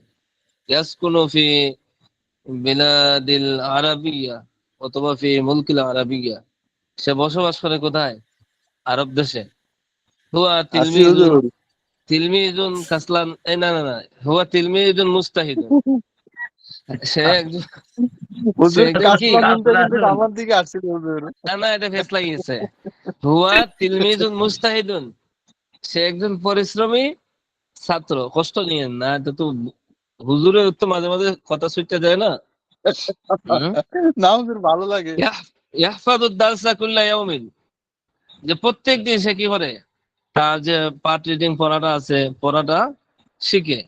Speaker 1: ইয়াসকুনু ফি বিলাদিল আরাবিয়া অথবা ফি মুলকিল আরাবিয়া, সে বসবাস করে কোথায়? আরব দেশে। হুয়া
Speaker 6: আসি
Speaker 1: তিলমিজুন,
Speaker 6: হুজুর।
Speaker 1: তিলমিজুন কাসলান, এই না না না, হুয়া তিলমিজুন মুস্তাহিদুন, সে একজন, সে
Speaker 6: হুজুর
Speaker 1: একজন কি,
Speaker 6: কাসলা শুনতে শুনতে
Speaker 4: কাসলাতুন।
Speaker 6: আমার দিকে আসছিল হুজুর।
Speaker 1: না না, এটা ফেস লাগিয়েছে। হুয়া তিলমিজুন মুস্তাহিদুন, সে একজন পরিশ্রমী ছাত্র। কষ্ট নিয়েন না, এটা তো হুজুরের তো মাঝে মাঝে কথা ছুটতে যায় না। হুম।
Speaker 6: না হুজুর ভালো লাগে।
Speaker 1: ইয়াহফাদুদ দারসা কুল্লা ইয়াউমিন, যে প্রত্যেক দিন সে কি করে, তার যে পার্ট রিডিং পড়াটা আছে পড়াটা শিখে।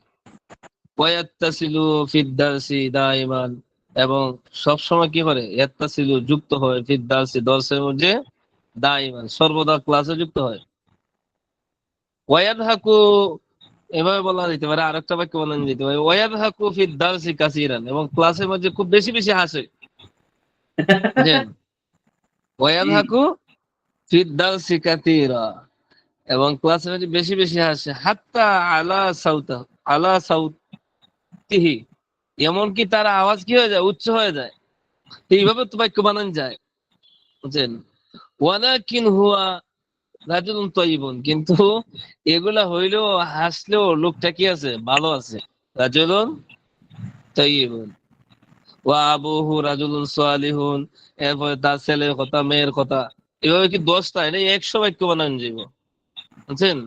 Speaker 1: ওয়ায়াত্তাসিলু ফিদ দারসি দাইমান, এবং সব সময় কি করে ইয়াত্তাসিল যুক্ত হয় ফিদ দারসি দর্সের মধ্যে দাইমান সর্বদা ক্লাসে যুক্ত হয়। ওয়ায়াদহাকু এভাবে বলা যেতে পারে, আরেকটা বাক্য বলা যেতে পারে ওয়ায়াদহাকু ফিদ দারসি কাসীরান, এবং ক্লাসের মধ্যে খুব বেশি বেশি হাসে। বুঝলেন? ওয়ায়াদহাকু ফিদ দারসি কাসীরা, এবং ক্লাসের মধ্যে বেশি বেশি হাসে। হাত্তা আলা সাউতিহি, এমনকি তার আওয়াজ কি হয়ে যায়, উচ্চ হয়ে যায়। এইভাবে তো বাক্য বানান যায়। বুঝছেন? ওয়ালাকিন হুয়া রাজুলুন তাইয়িবুন, কিন্তু এগুলা হইলেও হাসলেও লোকটা কি আছে, ভালো আছে। রাজুলুন তাইয়িবুন ওয়া আবুহু রাজুলুন সালিহুন, এরপরে তার ছেলের কথা, মেয়ের কথা, এভাবে কি 10টা, এটা 100 বাক্য বানান যাইব। বুঝছেন?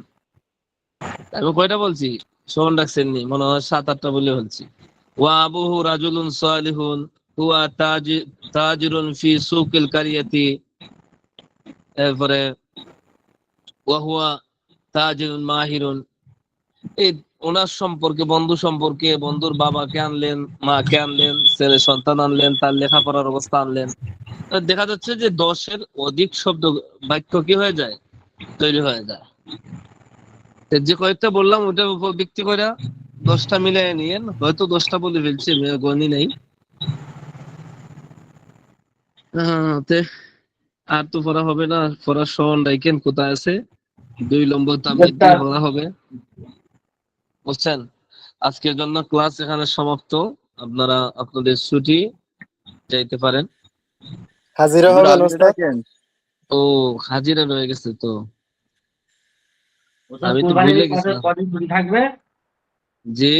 Speaker 1: আমি কয়টা বলছি শোন রাখছেন নি, মনে হয় 7-8টা বলে বলছি। ওয়া আবুহু রাজুলুন সালিহুন হুয়া তাজিরুন ফি সুকিল কারিয়াতি, এরপরে ওয়া হুয়া তাজিরুন মাহিরুন। এই ওনার সম্পর্কে, বন্ধু সম্পর্কে, বন্ধুর বাবাকে আনলেন, মাকে আনলেন, ছেলে সন্তান আনলেন, তার লেখাপড়ার অবস্থা আনলেন। দেখা যাচ্ছে যে 10-এর অধিক শব্দ বাক্য কি হয়ে যায়, তৈরি হয়ে যায়। তো যে কয়েকটা বললাম ওটার উপর ভিত্তি করে 10টা মিলাই নিয়েন, হয়তো 10টা বলে ফেলছি, গণি নেই। আর তো পড়া হবে না, পড়ার সমান রাইখেন কোথায় আছে, 2 নম্বর তামিদ দিয়ে পড়া হবে। বুঝছেন? আজকের জন্য ক্লাস এখানে সমাপ্ত, আপনারা আপনাদের ছুটি যাইতে পারেন।
Speaker 2: হাজিরা
Speaker 6: হুজুর
Speaker 2: হবেন
Speaker 6: আজকে
Speaker 2: ওস্তাদ?
Speaker 6: থাকেন?
Speaker 1: ও, হাজিরা রয়ে গেছে তো,
Speaker 4: ওস্তাদ
Speaker 1: আমি তো
Speaker 4: কুরবানিতে
Speaker 1: ভুলে গেছিলাম।
Speaker 4: কদিন ছুটি থাকবে?
Speaker 1: জি,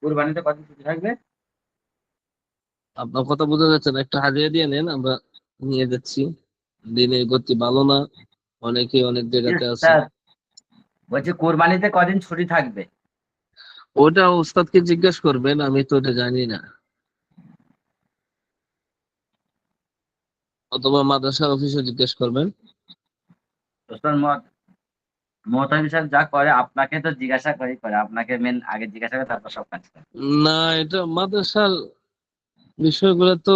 Speaker 4: কুরবানিতে কদিন ছুটি থাকবে?
Speaker 1: আপনার কথা বোঝা যাচ্ছে না, একটা হাজিরা দিয়ে নেন, আমরা নিয়ে যাচ্ছি। দিনের গতি ভালো না, অনেকে অনেক জায়গাতে আছে।
Speaker 4: স্যার বলছি কুরবানিতে কদিন ছুটি থাকবে?
Speaker 1: ওটা ওস্তাদকে জিজ্ঞেস করবেন, আমি তো ওটা জানি না। অথবা মাদ্রাসার অফিসে জিজ্ঞেস করবেন।
Speaker 4: ওস্তাদ মোহতামিম সাহেব যা করে আপনাকে তো জিজ্ঞাসা করে আপনাকে মেন আগে জিজ্ঞাসা করে তারপর সব কাজ করে।
Speaker 1: না, এটা মাদ্রাসার বিষয়গুলো তো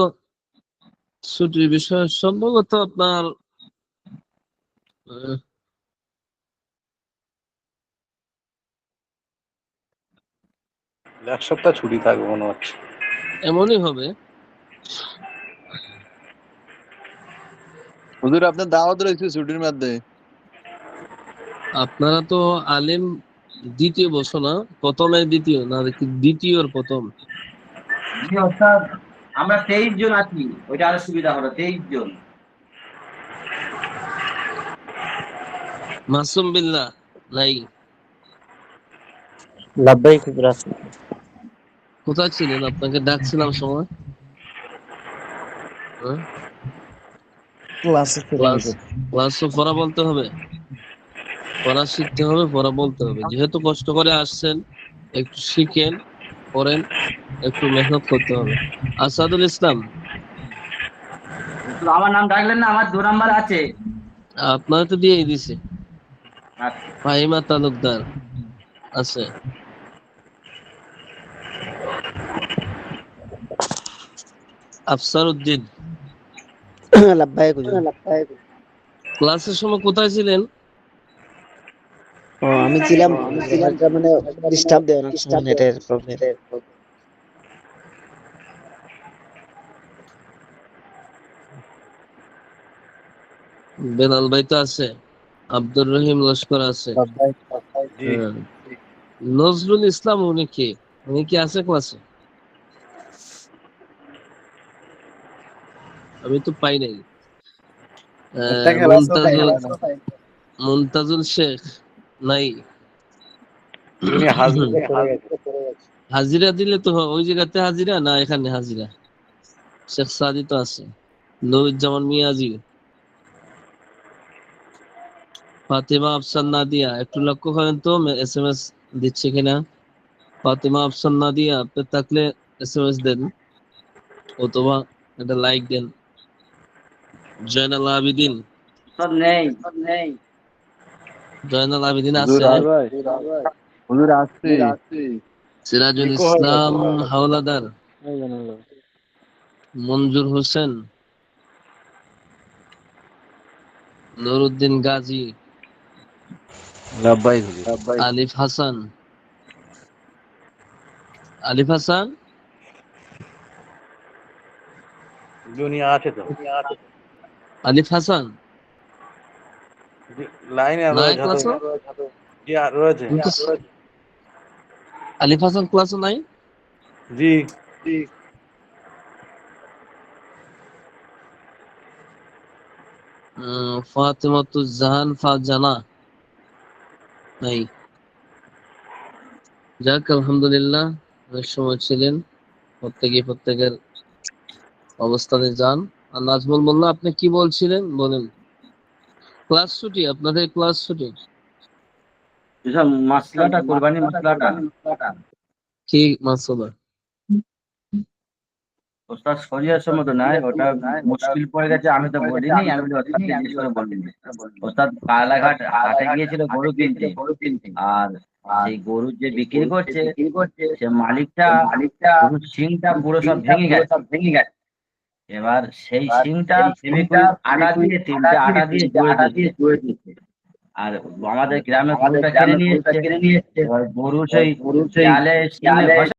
Speaker 1: ছুটির বিষয়, সম্ভবত আপনার আহ,
Speaker 2: এক সপ্তাহ ছুটি থাকবে মনে হচ্ছে।
Speaker 1: এমনই হবে।
Speaker 6: হুজুর আপনার দাওয়াত রয়েছে ছুটির মধ্যে।
Speaker 1: আপনারা তো আলিম দ্বিতীয় বছর না, প্রথমে দ্বিতীয় না, দ্বিতীয়র প্রথম।
Speaker 4: জি ওস্তাদ, আমরা 23 জন আছি, ওইটা আরো সুবিধা হলো 23 জন।
Speaker 1: মাসুম বিল্লাহ নাই?
Speaker 5: লাব্বাইক হুজুর।
Speaker 1: কোথায় ছিলেন? আপনাকে ডাকছিলাম সময়। হ্যাঁ?
Speaker 5: ক্লাসে ছিলাম
Speaker 1: ক্লাস
Speaker 5: হুজুর।
Speaker 1: ক্লাস তো পড়া বলতে হবে, পড়া শিখতে হবে, পড়া বলতে হবে। যেহেতু কষ্ট করে আসছেন, একটু শিখেন, পড়েন, একটু মেহনত করতে হবে। আসাদুল ইসলাম,
Speaker 4: ওস্তাদ, আমার নাম ডাকলেন না, আমার 2 নাম্বার আছে।
Speaker 1: আপনার তো দিয়েই দিছে।
Speaker 4: আচ্ছা।
Speaker 1: ফাহিমা তালুকদার আছে। আফসার উদ্দিন,
Speaker 5: লাব্বাইক হুজুর।
Speaker 1: ক্লাসের সময় কোথায় ছিলেন?
Speaker 5: ও আমি ছিলাম, হালকা মানে ডিস্টার্ব দেয় অনেক সময়, নেটের প্রবলেম।
Speaker 1: বেলাল ভাই তো আছে, আব্দুর রহিম লস্কর আছে।
Speaker 2: জি।
Speaker 1: হ্যাঁ। নজরুল ইসলাম, উনি কি, উনি কি আছে ক্লাসে? আমি তো পাই নাই।
Speaker 2: একটা ক্লাস
Speaker 1: মুনতাজুল শেখ নাই?
Speaker 2: উনি হাজিরা করে গেছে।
Speaker 1: হাজিরা দিলে তো ওই জায়গাতে হাজিরা না, এখানে হাজিরা? শেখ সাদি তো আছে, নুরুজ্জামান মিয়াজি, ফাতেমা আফসান নাদিয়া, একটু লক্ষ্য করেন তো SMS দিচ্ছে কিনা। ফাতেমা আফসান নাদিয়া, আপনি থাকলে SMS দেন, অথবা একটা লাইক দেন। জয়নাল আবিদিন,
Speaker 4: ওস্তাদ নেই।
Speaker 1: জয়নাল আবিদিন
Speaker 6: হুজুর
Speaker 1: আছে।
Speaker 6: হুজুর আসছি।
Speaker 1: সিরাজুল
Speaker 2: ইকো হয়ে
Speaker 1: ইসলাম
Speaker 2: গেছে।
Speaker 1: হাওলাদার, মঞ্জুর হোসেন, নুরুদ্দিন গাজী,
Speaker 8: লাব্বাইক হুজুর।
Speaker 1: আলিফ হাসান, আলিফ হাসান,
Speaker 8: দুনিয়া আছে তো,
Speaker 1: আলিফ হাসান
Speaker 8: লাইনে
Speaker 1: নাই
Speaker 8: রয়েছে
Speaker 1: ক্লাসে?
Speaker 8: জি রয়েছে
Speaker 1: আলিফ হাসান ক্লাসে নাই?
Speaker 8: জি।
Speaker 1: ফাতেমাতুজ জাহান ফারজানা নাই। যাক আলহামদুলিল্লাহ, অনেক সময় ছিলেন, প্রত্যেকের অবস্থানে যান। আর নাজমুল মোল্লা আপনি কি বলছিলেন বলেন। ক্লাস ছুটি, আপনাদের ক্লাস ছুটি?
Speaker 4: এসব মশলাটা কোরবানি মশলাটা
Speaker 1: কি মাসালা?
Speaker 4: ওস্তাদ শরীয়ত সম্মত নয়, ওটা মুশকিল পড়ে গেছে। আমি তো বলিনি, আমি বলি ওস্তাদকে জিজ্ঞেস করে বললেন। ওস্তাদ কালাঘাট হাটে গিয়েছিল গরু কিনতে, আর সেই গরু যে বিক্রি করছে সে মালিকটা গরুর শিংটা পুরো সব ভেঙে গেছে। এবার সেই শিংটা ফেভিকুইক আটা দিয়ে 3টে আটা দিয়ে জুড়ে দিচ্ছে। আর আমাদের গ্রামে গরুটা কিনে নিয়ে এসছে। এবার গরু সেই চালে শিঙে